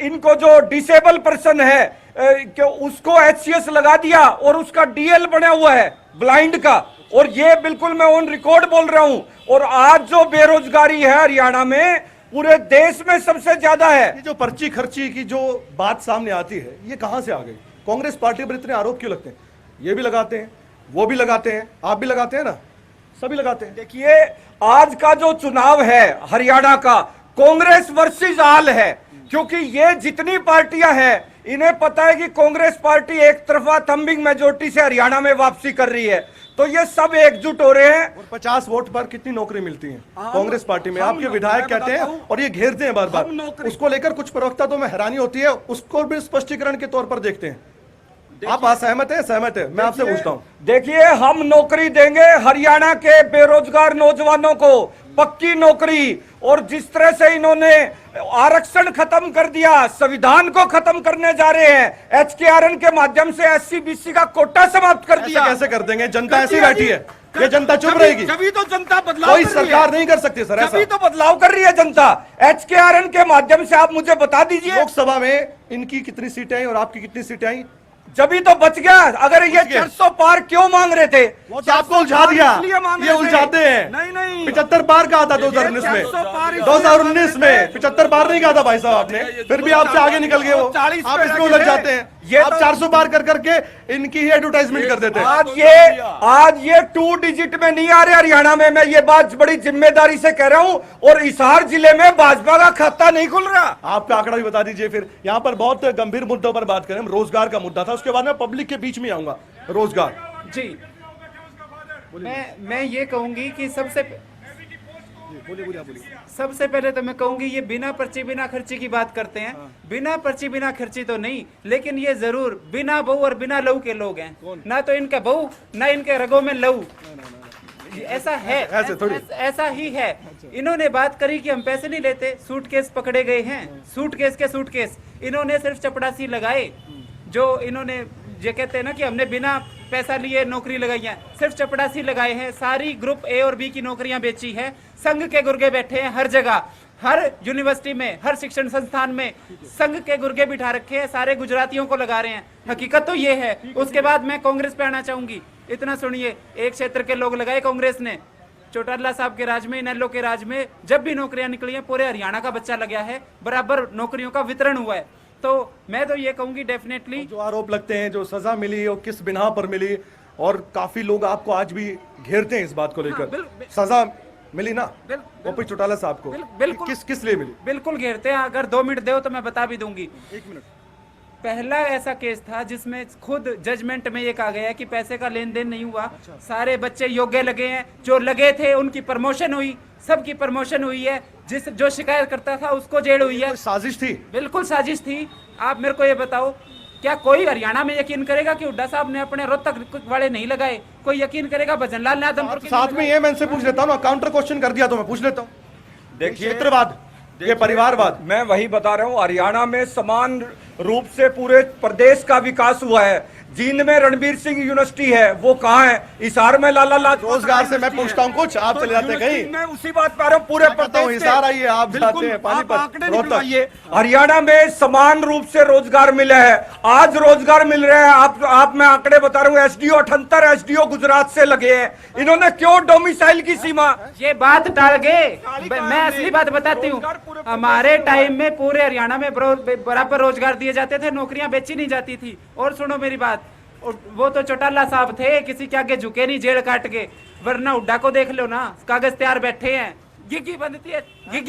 इनको जो डिसेबल पर्सन है कि उसको HCS लगा दिया और उसका DL बना हुआ है ब्लाइंड का, और ये बिल्कुल मैं ऑन रिकॉर्ड बोल रहा हूं। और आज जो बेरोजगारी है हरियाणा में पूरे देश में सबसे ज्यादा है। ये जो पर्ची खर्ची की जो बात सामने आती है, ये कहां से आ गई? कांग्रेस पार्टी पर इतने आरोप क्यों लगते हैं? ये भी लगाते हैं, वो भी लगाते हैं, आप भी लगाते हैं ना, सभी लगाते हैं। देखिए, आज का जो चुनाव है हरियाणा का, कांग्रेस वर्सेस आल है, क्योंकि ये जितनी पार्टियां हैं इन्हें पता है कि कांग्रेस पार्टी एक तरफा थंबिंग मेजोरिटी से हरियाणा में वापसी कर रही है, तो ये सब एकजुट हो रहे हैं। और 50 वोट पर कितनी नौकरी मिलती है कांग्रेस पार्टी में? आपके विधायक कहते हैं और ये घेरते हैं बार बार, उसको लेकर कुछ प्रवक्ता तो में हैरानी होती है, उसको भी स्पष्टीकरण के तौर पर देखते हैं। आप असहमत है? सहमत है? मैं आपसे पूछता हूँ। देखिए, हम नौकरी देंगे हरियाणा के बेरोजगार नौजवानों को, पक्की नौकरी। और जिस तरह से इन्होंने आरक्षण खत्म कर दिया, संविधान को खत्म करने जा रहे हैं, HKRN के माध्यम से SC BC का कोटा समाप्त कर दिया। कैसे कर देंगे? जनता ऐसी बैठी है, ये जनता चुप रहेगी? तभी तो जनता बदलाव कोई कर रही है। सरकार नहीं कर सकती सर ऐसा। तभी तो बदलाव कर रही है जनता। HKRN के माध्यम से आप मुझे बता दीजिए, लोकसभा में इनकी कितनी सीटें आई और आपकी कितनी सीटें आई? जभी तो बच गया। अगर ये 400 पार क्यों मांग रहे थे? वो तो आपको उलझा दिया, इसलिए मांग ये रहे थे। उलझाते हैं। नहीं 75 पार कहा था 2019 में, 2019 में 75 पार नहीं कहा था भाई साहब आपने, फिर भी आपसे आगे निकल गए वो। 40 आप पे इसमें लगे उलझ थे। जाते हैं, ये आप तो- 400 पार कर करके इनकी ही एडवर्टाइजमेंट कर देते हैं। आज ये 2 डिजिट में नहीं आ रहे हरियाणा में। मैं ये बात बड़ी जिम्मेदारी से कह रहा हूं। और हिसार जिले में भाजपा का खाता नहीं खुल रहा। आपका आंकड़ा भी बता दीजिए फिर। यहाँ पर बहुत गंभीर मुद्दों पर बात करें, रोजगार का मुद्दा था, उसके बाद मैं पब्लिक के बीच में आऊंगा। रोजगार जी, मैं ये कहूंगी कि सबसे पहले तो मैं कहूंगी, ये बिना पर्ची बिना खर्ची की बात करते हैं। बिना पर्ची बिना खर्ची तो नहीं, लेकिन ये जरूर बिना बहू और बिना लहू के लोग हैं। ना तो इनका बहू, ना इनके रगों में लहू। ऐसा है, ऐसा ही है। इन्होंने बात करी कि हम पैसे नहीं लेते, सूटकेस पकड़े गए हैं, सूटकेस के सूटकेस। इन्होंने सिर्फ चपड़ासी लगाए, जो इन्होंने ये कहते हैं ना कि हमने बिना पैसा लिए नौकरी लगाई है, सिर्फ चपड़ासी लगाए हैं। सारी ग्रुप A और B की नौकरियां बेची है। संघ के गुर्गे बैठे हैं हर जगह, हर यूनिवर्सिटी में, हर शिक्षण संस्थान में संघ के गुर्गे बिठा रखे हैं। सारे गुजरातियों को लगा रहे हैं। हकीकत तो ये है। उसके बाद मैं कांग्रेस पे आना चाहूंगी। इतना सुनिए, एक क्षेत्र के लोग लगाए कांग्रेस ने। चौटाला साहब के राज में, इनेलो के राज में जब भी नौकरियां निकली हैं, पूरे हरियाणा का बच्चा लगा है, बराबर नौकरियों का वितरण हुआ है। तो मैं तो ये कहूंगी डेफिनेटली, जो आरोप लगते हैं, जो सजा मिली और किस बिना पर मिली, और काफी लोग आपको आज भी घेरते हैं इस बात को लेकर। सजा मिली ना ओपी चौटाला साहब को, बिल्कुल। किस लिए मिली? बिल्कुल घेरते हैं। अगर 2 मिनट दो तो मैं बता भी दूंगी। 1 मिनट। पहला ऐसा केस था जिसमें खुद जजमेंट में ये कहा गया है कि पैसे का लेन देन नहीं हुआ। सारे बच्चे योग्य लगे हैं, जो लगे थे उनकी प्रमोशन हुई, सबकी प्रमोशन हुई है। जो शिकायत करता था उसको जेल हुई है। साजिश थी, बिल्कुल साजिश थी। आप मेरे को ये बताओ, क्या कोई हरियाणा में यकीन करेगा कि हुड्डा साहब ने अपने रोहतक वाले नहीं लगाए? कोई यकीन करेगा भजनलाल ने आदमपुर के? साथ में ये मैं इनसे पूछ लेता हूँ ना, काउंटर क्वेश्चन कर दिया तो मैं पूछ लेता हूँ। देखिए, क्षेत्रवाद, ये परिवारवाद, मैं वही बता रहा हूं। हरियाणा में समान रूप से पूरे प्रदेश का विकास हुआ है। जींद में रणबीर सिंह यूनिवर्सिटी है, वो कहाँ है? हिसार में लाला लाजपत। रोजगार से मैं पूछता हूँ कुछ, आप चले जाते कहीं। मैं उसी बात पर पूरे प्रदेश हिसार आइए, आप जाते हैं पानीपत, रोहतक। हरियाणा में समान रूप से रोजगार मिला है। आज रोजगार मिल रहा है। आप मैं आंकड़े बता रहा हूँ। SDO 78 SDO गुजरात से लगे हैं। इन्होंने क्यों डोमिसाइल की सीमा? ये बात टाल गए। मैं असली बात बताती हूँ। हमारे टाइम में पूरे हरियाणा में बराबर रोजगार दिए जाते थे, नौकरियां बेची नहीं जाती थी। और सुनो मेरी बात, वो तो चौटाला साहब थे, किसी के आगे झुके नहीं जेल काट के। वरना हुड्डा को देख लो ना, कागज तैयार बैठे हैं। गिग्गी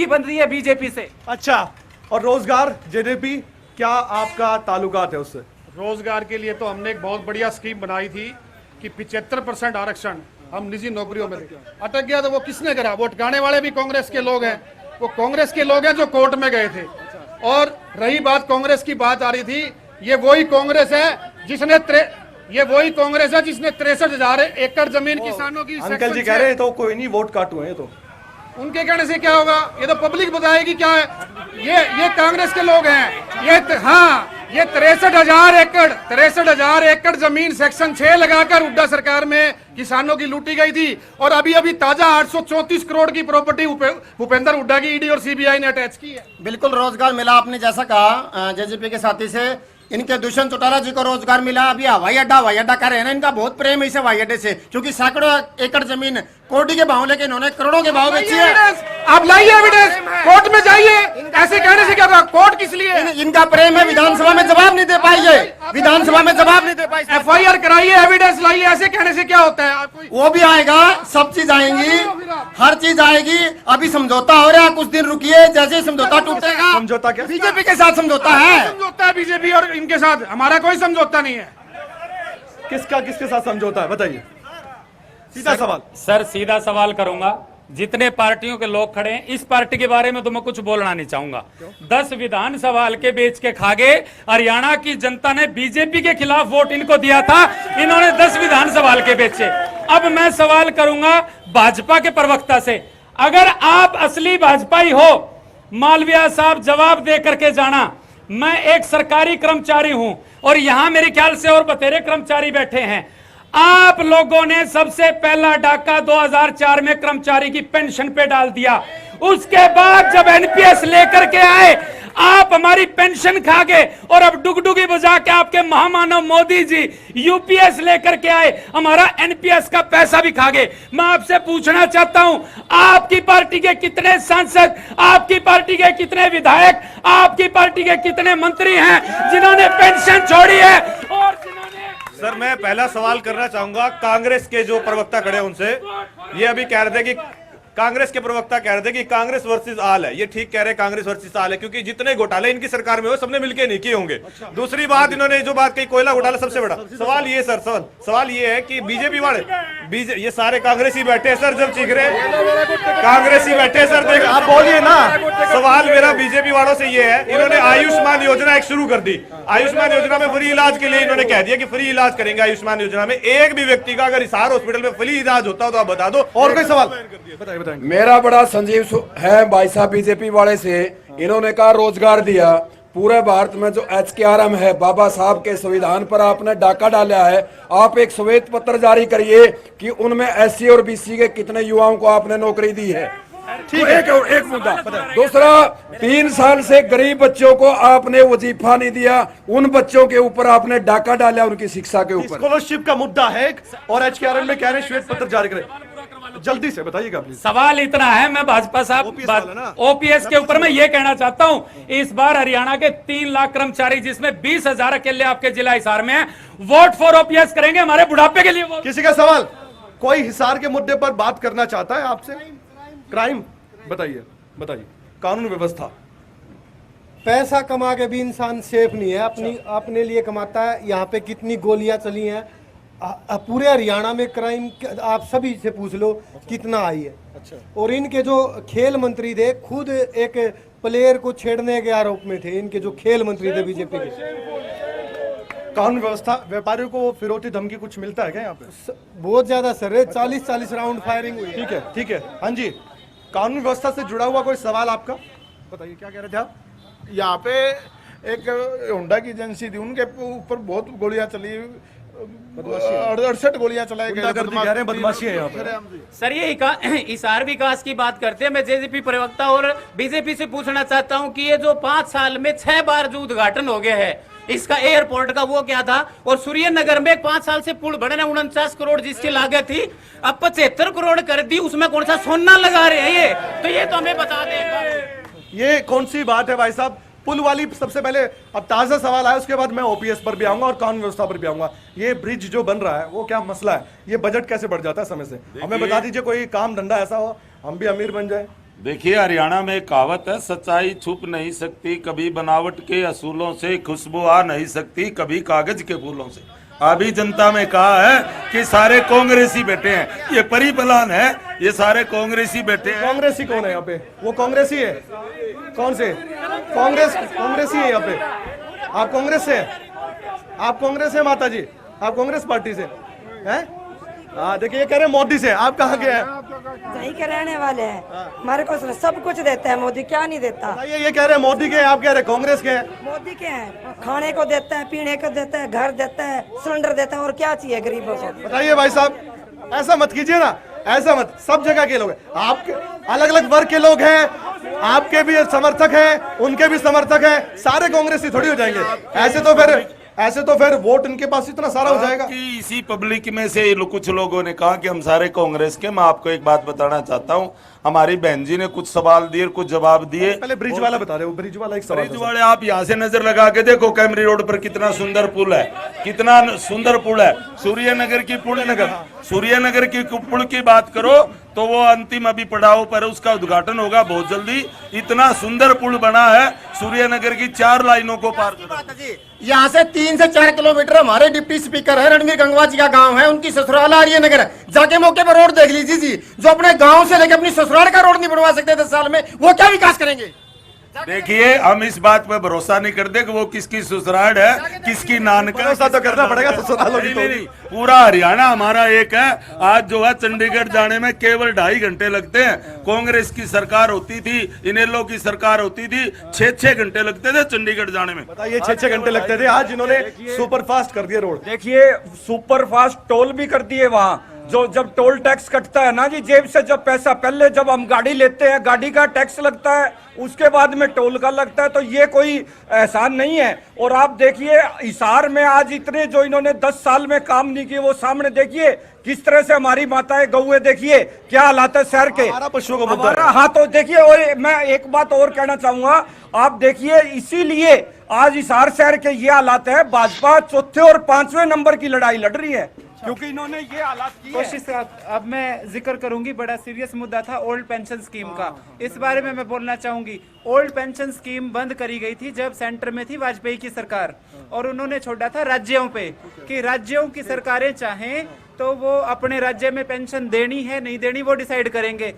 बनती है बीजेपी से। अच्छा, और रोजगार JDP क्या आपका ताल्लुकात है उससे? रोजगार के लिए तो हमने एक बहुत बढ़िया स्कीम बनाई थी कि 75% आरक्षण हम निजी नौकरियों में दें। अटक गया तो वो किसने करा? वो अटकाने वाले भी कांग्रेस के लोग हैं। वो कांग्रेस के लोग हैं जो कोर्ट में गए थे। और रही बात कांग्रेस की, बात आ रही थी, ये वही कांग्रेस है जिसने 63,000 एकड़ जमीन किसानों की। अंकल जी कह रहे हैं तो कोई नहीं, वोट काटू है। तो उनके कहने से क्या होगा? ये तो पब्लिक बताएगी क्या है। ये कांग्रेस के लोग हैं। ये 63,000 एकड़ जमीन सेक्शन 6 लगाकर हुड्डा सरकार में किसानों की लूटी गई थी। और अभी ताजा 834 करोड़ की प्रॉपर्टी भूपेंद्र हुड्डा की ED और CBI ने अटैच की है। बिल्कुल रोजगार मिला। आपने जैसा कहा JJP के साथी से, इनके दुष्यंत चौटाला जी को रोजगार मिला। अभी हवाई अड्डा कर रहे हैं ना, इनका बहुत प्रेम है इस हवाई अड्डे से, क्योंकि सैकड़ों एकड़ जमीन कोटी के भाव लेके इन्होंने करोड़ों के भाव बेची है। आप लाइए एविडेंस, कोर्ट में जाइए। ऐसे कहने से क्या होगा? कोर्ट किस लिए? इनका प्रेम है, विधानसभा में जवाब नहीं दे पाई है, विधानसभा में जवाब नहीं दे पाई। FIR कराइए, एविडेंस लाइए। ऐसे कहने से क्या होता है? वो भी आएगा, सब चीज आएंगी, हर चीज आएगी। अभी समझौता हो रहा है, कुछ दिन रुकिए, जैसे समझौता टूटेगा। समझौता क्या? बीजेपी के साथ समझौता है। समझौता है बीजेपी और इनके साथ, हमारा कोई समझौता नहीं है। किसके साथ समझौता है बताइए? सीधा सवाल सर, सीधा सवाल करूंगा। जितने पार्टियों के लोग खड़े हैं, इस पार्टी के बारे में तो मैं कुछ बोलना नहीं चाहूंगा। 10 विधानसभा हल्के बेच के खा गए। हरियाणा की जनता ने बीजेपी के खिलाफ वोट इनको दिया था, इन्होंने 10 विधानसभा हल्के बेचे। अब मैं सवाल करूंगा भाजपा के प्रवक्ता से, अगर आप असली भाजपाई हो, मालविया साहब जवाब दे करके जाना। मैं एक सरकारी कर्मचारी हूं और यहां मेरे ख्याल से और बतेरे कर्मचारी बैठे हैं। आप लोगों ने सबसे पहला डाका 2004 में कर्मचारी की पेंशन पे डाल दिया। उसके बाद जब एनपीएस लेकर के आए, आप हमारी पेंशन खा गए और अब डुगडुगी बजा के आपके महामानव मोदी जी यूपीएस लेकर के आए, हमारा एनपीएस का पैसा भी खा गए। मैं आपसे पूछना चाहता हूं, आपकी पार्टी के कितने सांसद, आपकी पार्टी के कितने विधायक, आपकी पार्टी के कितने मंत्री हैं जिन्होंने पेंशन छोड़ी है और जिन्होंने। सर, मैं पहला सवाल करना चाहूंगा कांग्रेस के जो प्रवक्ता खड़े उनसे। ये अभी कह रहे थे कि कांग्रेस के प्रवक्ता कह रहे थे कि कांग्रेस वर्सेस आल है। ये ठीक कह रहे हैं, कांग्रेस वर्सेस आल है, क्योंकि जितने घोटाले इनकी सरकार में हो सबने मिलकर नहीं किए होंगे। दूसरी बात, इन्होंने जो बात कही कोयला घोटाला सबसे बड़ा सवाल ये सर, सवाल ये है कि बीजेपी वाले ये सारे कांग्रेसी बैठे हैं सर, जब चीख रहे कांग्रेसी बैठे हैं सर, देख आप बोलिए ना। सवाल मेरा बीजेपी वालों से ये है, इन्होंने आयुष्मान योजना एक शुरू कर दी। आयुष्मान योजना में फ्री इलाज के लिए इन्होंने कह दिया कि फ्री इलाज करेंगे आयुष्मान योजना में। एक भी व्यक्ति का अगर हिसार हॉस्पिटल में फ्री इलाज होता हो तो आप बता दो। और कोई सवाल बताइए। मेरा बड़ा संजीव है भाई साहब बीजेपी वाले से। इन्होंने कहा रोजगार दिया। पूरे भारत में जो HKRM है, बाबा साहब के संविधान पर आपने डाका डाला है। आप एक श्वेत पत्र जारी करिए कि उनमें SC और BC के कितने युवाओं को आपने नौकरी दी है। ठीक है, एक मुद्दा। दूसरा, 3 साल से गरीब बच्चों को आपने वजीफा नहीं दिया, उन बच्चों के ऊपर आपने डाका डाला, उनकी शिक्षा के ऊपर। स्कॉलरशिप का मुद्दा है और HKRM में कह रहे हैं श्वेत पत्र जारी करें। जल्दी से बताइएगा प्लीज। सवाल इतना है, मैं भाजपा साहब ओपीएस के ऊपर मैं ये कहना चाहता हूं, इस बार हरियाणा के 3 लाख कर्मचारी जिसमें 20,000 अकेले आपके जिला हिसार में है, वोट फॉर ओपीएस करेंगे हमारे बुढ़ापे के लिए। किसी का सवाल, कोई हिसार के मुद्दे पर बात करना चाहता है आपसे? क्राइम बताइए, कानून व्यवस्था। पैसा कमा के भी इंसान सेफ नहीं है, अपने लिए कमाता है। यहाँ पे कितनी गोलियां चली हैं पूरे हरियाणा में, क्राइम आप सभी से पूछ लो कितना आई है। अच्छा। और इनके जो खेल मंत्री थे, खुद एक प्लेयर को छेड़ने के आरोप में थे, इनके जो खेल मंत्री थे बीजेपी के। कानून व्यवस्था, व्यापारियों को फिरौती धमकी कुछ मिलता है क्या यहाँ पे? बहुत ज्यादा सर, 40 राउंड फायरिंग हुई है। ठीक है। हाँ जी, कानून व्यवस्था से जुड़ा हुआ कोई सवाल आपका? बताइए, क्या कह रहे थे आप? यहाँ पे एक होंडा की एजेंसी थी, उनके ऊपर बहुत गोलियां चली, 68 गोलियां चलाई गई। बदमाशी है यहाँ पे। सर, ये हिसार विकास की बात करते हैं। मैं जेजेपी प्रवक्ता और बीजेपी से पूछना चाहता हूं कि ये जो 5 साल में 6 बार जो उद्घाटन हो गया है इसका एयरपोर्ट का, वो क्या था? और सूर्यनगर में 5 साल से पुल बने ना, 49 करोड़ जिसकी लागत थी, अब 75 करोड़ कर दी, उसमें कौन सा सोना लगा रहे हैं ये? तो ये तो हमें बता दें। ये कौन सी बात है भाई साहब? पुल वाली सबसे पहले अब ताजा सवाल आया, उसके बाद मैं ओपीएस पर भी आऊंगा और कानून व्यवस्था पर भी आऊंगा। ये ब्रिज जो बन रहा है वो क्या मसला है? ये बजट कैसे बढ़ जाता है समय से? हमें बता दीजिए, कोई काम धंधा ऐसा हो हम भी अमीर बन जाए। देखिए, हरियाणा में एक कहावत है, सच्चाई छुप नहीं सकती कभी बनावट के असूलों से, खुशबू आ नहीं सकती कभी कागज के फूलों से। अभी जनता में कहा है कि सारे कांग्रेसी बैठे हैं, ये परिपलान है, ये सारे कांग्रेसी बैठे हैं। कांग्रेसी कौन है यहाँ पे? वो कांग्रेसी है? कौन से कांग्रेसी है यहाँ पे? आप कांग्रेस से? आप कांग्रेस है माता जी? आप कांग्रेस पार्टी से हैं? हाँ, देखिए, ये कह रहे हैं मोदी से। आप कहाँ के हैं? यही के रहने वाले हैं। हमारे को सब कुछ देता है मोदी, क्या नहीं देता? ये कह रहे हैं मोदी के, आप कह रहे हैं कांग्रेस के हैं? मोदी के हैं, खाने को देता है, पीने को देता है, घर देता है, सिलेंडर देता है, और क्या चाहिए गरीबों को? बताइए भाई साहब, ऐसा मत कीजिए ना, ऐसा मत। सब जगह के लोग हैं, आपके अलग अलग वर्ग के लोग हैं, आपके भी समर्थक हैं, उनके भी समर्थक हैं, सारे कांग्रेसी थोड़ी हो जाएंगे। ऐसे तो फिर वोट इनके पास इतना सारा हो जाएगा। कि इसी पब्लिक में से कुछ लोगों ने कहा कि हम सारे कांग्रेस के। मैं आपको एक बात बताना चाहता हूं, हमारी बहन जी ने कुछ सवाल दिए, कुछ जवाब दिए। पहले ब्रिज वाला बता रहे, ब्रिज वाला एक सवाल। ब्रिज वाले, आप यहाँ से नजर लगा के देखो, कैमरी रोड पर कितना सुंदर पुल है, कितना सुंदर पुल है। सूर्यनगर की पुल की बात करो तो वो अंतिम अभी पड़ाव पर उसका उद्घाटन होगा बहुत जल्दी। इतना सुंदर पुल बना है, सूर्यनगर की 4 लाइनों को पार कर। यहाँ से 3 से 4 किलोमीटर हमारे डिप्टी स्पीकर है, रणवीर गंगवा जी का गांव है, उनकी ससुराल आर्यनगर है। जाके मौके पर रोड देख लीजिए जी, जो अपने गांव से लेकर अपनी ससुराल का रोड नहीं बनवा सकते 10 साल में, वो क्या विकास करेंगे? देखिए, हम इस बात पे भरोसा नहीं करते कि वो किसकी ससुराल है, किसकी नान का। भरोसा तो करना पड़ेगा ससुरालों की। नहीं, पूरा हरियाणा हमारा एक है। आज जो है चंडीगढ़ जाने में केवल 2.5 घंटे लगते हैं। कांग्रेस की सरकार होती थी, इनेलो की सरकार होती थी, 6-6 घंटे लगते थे चंडीगढ़ जाने में। बताइए, 6-6 घंटे लगते थे, आज इन्होंने सुपर फास्ट कर दिया रोड। देखिए, सुपर फास्ट टोल भी कर दिए वहाँ। जो जब टोल टैक्स कटता है ना जी, जेब से जब पैसा, पहले जब हम गाड़ी लेते हैं गाड़ी का टैक्स लगता है, उसके बाद में टोल का लगता है, तो ये कोई एहसान नहीं है। और आप देखिए हिसार में आज इतने जो इन्होंने 10 साल में काम नहीं किए, वो सामने देखिए किस तरह से हमारी माताएं गौएं, देखिए क्या हालात है शहर के। पशुओं का मुद्दा है। हाँ, तो देखिए, और मैं एक बात और कहना चाहूंगा, आप देखिए इसीलिए आज हिसार शहर के ये हालात है। भाजपा 4थे और 5वें नंबर की लड़ाई लड़ रही है, क्योंकि इन्होंने ये हालात किए। कोशिश अब मैं जिक्र करूंगी, बड़ा सीरियस मुद्दा था ओल्ड पेंशन स्कीम का, इस बारे में मैं बोलना चाहूंगी। ओल्ड पेंशन स्कीम बंद करी गई थी जब सेंटर में थी वाजपेयी की सरकार, और उन्होंने छोड़ा था राज्यों पे कि राज्यों की सरकारें चाहें तो वो अपने राज्य में पेंशन देनी है नहीं देनी वो डिसाइड करेंगे।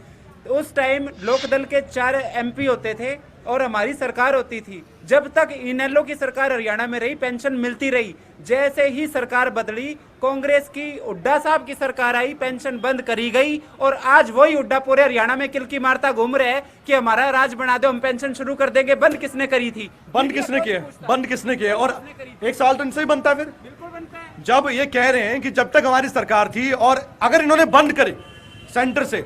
उस टाइम लोकदल के 4 MP होते थे और हमारी सरकार होती थी। जब तक इनेलो की सरकार हरियाणा में रही पेंशन मिलती रही। जैसे ही सरकार बदली, कांग्रेस की हुड्डा साहब की सरकार आई, पेंशन बंद करी गई, और आज वही हुड्डा पूरे हरियाणा में किलकी मारता घूम रहे हैं कि हमारा राज बना दो, हम पेंशन शुरू कर देंगे। बंद किसने करी थी? बंद किसने किया? बंद किसने किया? और एक सवाल तो इनसे ही बनता है फिर, बिल्कुल बनता है। जब ये कह रहे हैं कि जब तक हमारी सरकार थी, और अगर इन्होंने बंद करे सेंटर से,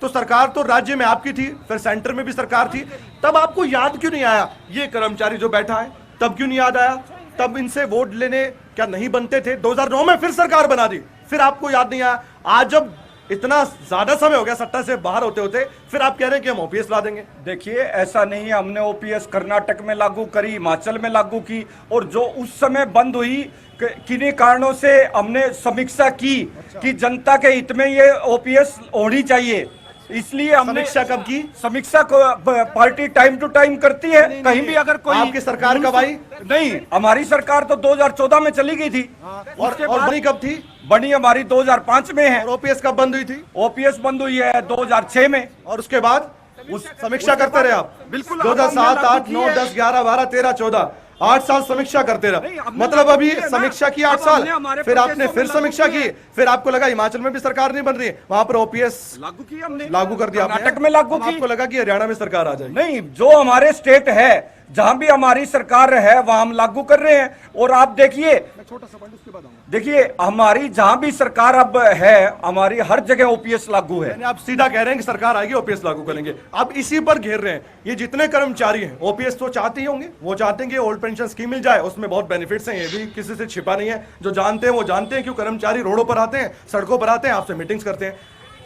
तो सरकार तो राज्य में आपकी थी, फिर सेंटर में भी सरकार थी, तब आपको याद क्यों नहीं आया ये कर्मचारी जो बैठा है? तब क्यों नहीं याद आया? तब इनसे वोट लेने क्या नहीं बनते थे? 2009 में फिर सरकार बना दी, फिर आपको याद नहीं आया? आज जब इतना ज्यादा समय हो गया सत्ता से बाहर होते होते, फिर आप कह रहे हैं कि हम ओपीएस ला देंगे। देखिए, ऐसा नहीं है, हमने ओपीएस कर्नाटक में लागू करी, हिमाचल में लागू की, और जो उस समय बंद हुई किन्हीं कारणों से हमने समीक्षा की कि जनता के हित में ये ओपीएस होनी चाहिए, इसलिए हमने समीक्षा कब की? समीक्षा को पार्टी टाइम टू टाइम करती है। कहीं भी अगर कोई आपकी सरकार कब आई? नहीं, हमारी सरकार तो 2014 में चली गई थी। और बनी कब थी? बनी हमारी 2005 में है। और ओपीएस कब बंद हुई थी? ओपीएस बंद हुई है 2006 में। और उसके बाद उस समीक्षा करते रहे आप? बिल्कुल। 2007, 8, 9, 10, 11, 12, 13, 14, 8 साल समीक्षा करते रहे। मतलब अभी समीक्षा की 8 साल, फिर आपने फिर समीक्षा की, फिर आपको लगा हिमाचल में भी सरकार नहीं बन रही, वहां पर ओपीएस लागू की हमने, लागू कर दिया, कर्नाटक में लागू की। आपको लगा कि हरियाणा में सरकार आ जाएगी। नहीं, जो हमारे स्टेट है, जहां भी हमारी सरकार है वहां हम लागू कर रहे हैं। और आप देखिए, देखिए हमारी जहां भी सरकार अब है, हमारी हर जगह ओपीएस लागू है। आप सीधा कह रहे हैं कि सरकार आएगी ओपीएस लागू करेंगे, आप इसी पर घेर रहे हैं। ये जितने कर्मचारी हैं ओपीएस तो चाहते ही होंगे, वो चाहते हैं कि ओल्ड पेंशन स्कीम मिल जाए, उसमें बहुत बेनिफिट्स हैं, ये भी किसी से छिपा नहीं है। जो जानते हैं वो जानते हैं, क्यों कर्मचारी रोडों पर आते हैं, सड़कों पर आते हैं, आपसे मीटिंग्स करते हैं।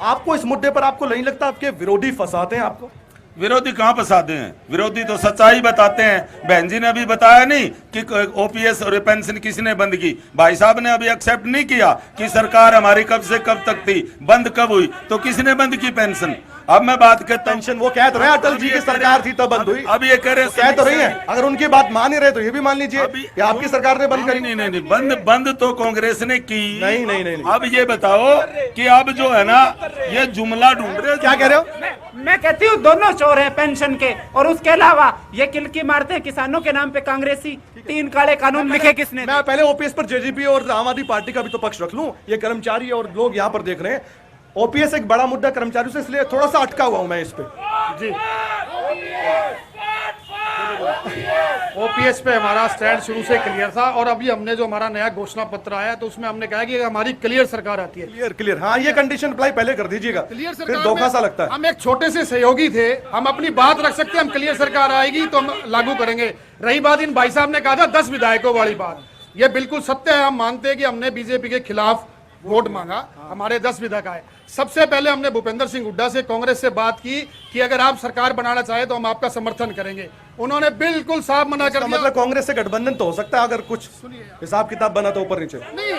आपको इस मुद्दे पर आपको नहीं लगता आपके विरोधी फंसाते हैं आपको? विरोधी कहाँ फंसाते हैं? विरोधी तो सच्चाई बताते हैं। बहन जी ने अभी बताया नहीं कि ओपीएस और पेंशन किसने बंद की। भाई साहब ने अभी एक्सेप्ट नहीं किया कि सरकार हमारी कब से कब तक थी, बंद कब हुई, तो किसने बंद की पेंशन? अब मैं बात करता हूं, पेंशन वो कह तो रहे हैं अटल जी की सरकार थी तब बंद हुई। अब ये कह रहे कह तो रही है, अगर उनकी बात मान ही रहे तो ये भी मान लीजिए कि आपकी सरकार ने बंद करी। नहीं, बंद तो कांग्रेस ने की। नहीं। अब ये बताओ कि अब जो है ना, ये जुमला ढूंढ रहे हो। क्या कह रहे हो? मैं कहती हूँ दोनों चोर हैं पेंशन के, और उसके अलावा ये किलकी मारते हैं किसानों के नाम पे कांग्रेसी। 3 काले कानून लिखे किसने? मैं पहले ओपीएस पर जेजेपी और आम आदमी पार्टी का भी तो पक्ष रख लूं। ये कर्मचारी और लोग यहाँ पर देख रहे हैं, ओपीएस एक बड़ा मुद्दा कर्मचारियों से, इसलिए थोड़ा सा अटका हुआ हूं मैं इस पे। जी, ओपीएस पे हमारा स्टैंड शुरू से क्लियर था, और अभी हमने जो हमारा नया घोषणा पत्र आया तो उसमें हमने कहा कि हमारी क्लियर सरकार आती है। क्लियर, हाँ, ये कंडीशन अप्लाई पहले कर दीजिएगा, क्लियर फिर सरकार धोखा सा लगता है। हम एक छोटे से सहयोगी थे, हम अपनी बात रख सकते हैं, हम क्लियर सरकार आएगी तो हम लागू करेंगे। रही बात इन भाई साहब ने कहा था 10 विधायकों वाली बात, ये बिल्कुल सत्य है। हम मानते हैं कि हमने बीजेपी के खिलाफ वोट मांगा, हमारे 10 विधायक आए। सबसे पहले हमने भूपेंद्र सिंह हुड्डा से, कांग्रेस से बात की कि अगर आप सरकार बनाना चाहे तो हम आपका समर्थन करेंगे। उन्होंने बिल्कुल साफ मना कर दिया। मतलब कांग्रेस से गठबंधन तो हो सकता है अगर कुछ हिसाब किताब बना तो ऊपर नीचे। नहीं,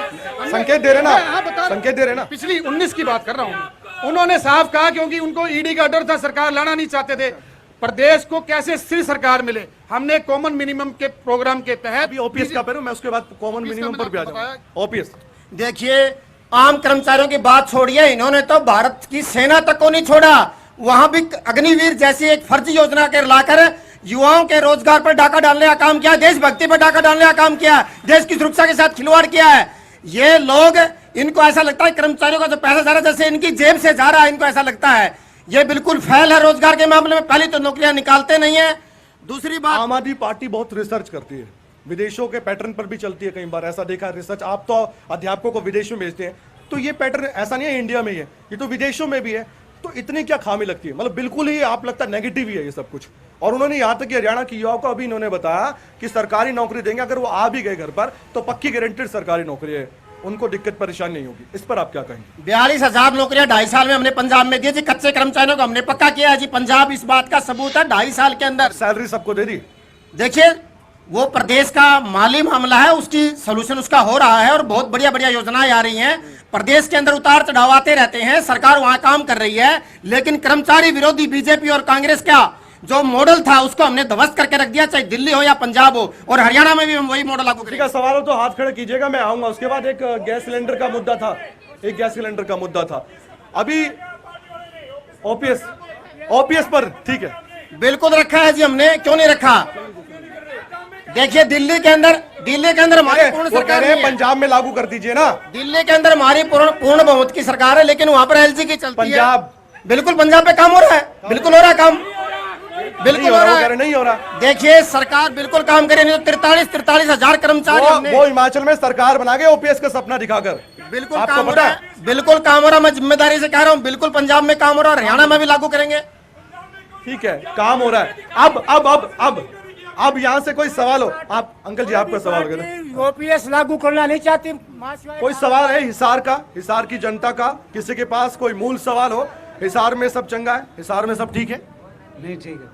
संकेत दे रहे ना, संकेत दे रहे ना। पिछली 19 की बात कर रहा हूँ, उन्होंने साफ कहा, क्योंकि उनको ईडी का डर था, सरकार लाना नहीं चाहते थे। प्रदेश को कैसे स्थिर सरकार मिले, हमने कॉमन मिनिमम के प्रोग्राम के तहत ओपीएस का पहले मैं उसके बाद कॉमन मिनिमम पर भी आ जाऊंगा। ओपीएस देखिए, आम कर्मचारियों की बात छोड़िए, इन्होंने तो भारत की सेना तक को नहीं छोड़ा। वहां भी अग्निवीर जैसी एक फर्जी योजना के लाकर युवाओं के रोजगार पर डाका डालने का काम किया, देशभक्ति पर डाका डालने का काम किया, देश की सुरक्षा के साथ खिलवाड़ किया है। ये लोग, इनको ऐसा लगता है कर्मचारियों का जो पैसा जा रहा है जैसे इनकी जेब से जा रहा है, इनको ऐसा लगता है। ये बिल्कुल फेल है रोजगार के मामले में। पहली तो नौकरियां निकालते नहीं है, दूसरी बात, आम आदमी पार्टी बहुत रिसर्च करती है, विदेशों के पैटर्न पर भी चलती है। कई बार ऐसा देखा रिसर्च, आप तो अध्यापकों को विदेशों में भेजते हैं, तो ये पैटर्न ऐसा नहीं है इंडिया में ही है, ये तो विदेशों में भी है। तो इतनी क्या खामी लगती है, मतलब बिल्कुल ही आप लगता है नेगेटिव ही है ये सब कुछ। और उन्होंने यहाँ तक कि हरियाणा की युवाओं को अभी इन्होंने बताया कि सरकारी नौकरी देंगे, अगर वो आ भी गए घर पर तो पक्की गारंटेड सरकारी नौकरी है, उनको दिक्कत परेशानी नहीं होगी। इस पर आप क्या कहेंगे? 42,000 नौकरियां 2.5 साल में हमने पंजाब में दी थी, कच्चे कर्मचारियों को हमने पक्का किया है जी। पंजाब इस बात का सबूत है, 2.5 साल के अंदर सैलरी सबको दे दी। देखिए, वो प्रदेश का माली मामला है, उसकी सोल्यूशन उसका हो रहा है और बहुत बढ़िया बढ़िया योजनाएं आ रही हैं। प्रदेश के अंदर उतार चढ़ाव आते रहते हैं, सरकार वहां काम कर रही है, लेकिन कर्मचारी विरोधी बीजेपी और कांग्रेस का जो मॉडल था उसको हमने ध्वस्त करके रख दिया, चाहे दिल्ली हो या पंजाब हो, और हरियाणा में भी हम वही मॉडल लागू करेंगे। सवाल हो तो हाथ खड़े कीजिएगा, मैं आऊंगा। उसके बाद एक गैस सिलेंडर का मुद्दा था, अभी ओपीएस पर ठीक है, बिल्कुल रखा है जी हमने, क्यों नहीं रखा। देखिए, दिल्ली के अंदर हमारी पूर्ण सरकार है, पंजाब में लागू कर दीजिए ना। दिल्ली के अंदर हमारी पूर्ण बहुमत की सरकार है, लेकिन वहां पर एलजी की चलती पंजाब है। बिल्कुल पंजाब पे काम हो रहा है, बिल्कुल हो रहा है काम, बिल्कुल हो रहा है, नहीं हो रहा। देखिए, सरकार बिल्कुल काम करे, नहीं तो 43,000 कर्मचारी वो हिमाचल में सरकार बना के ओपीएस का सपना दिखाकर बिल्कुल काम हो रहा है, बिल्कुल काम हो रहा है। मैं जिम्मेदारी से कह रहा हूँ, बिल्कुल पंजाब में काम हो रहा है, हरियाणा में भी लागू करेंगे। ठीक है, काम हो रहा है। अब यहाँ से कोई सवाल हो, आप अंकल जी आपका सवाल करें। ओपीएस लागू करना नहीं चाहती, कोई सवाल है हिसार का, हिसार की जनता का, किसी के पास कोई मूल सवाल हो? हिसार में सब चंगा है, हिसार में सब ठीक है? नहीं ठीक है,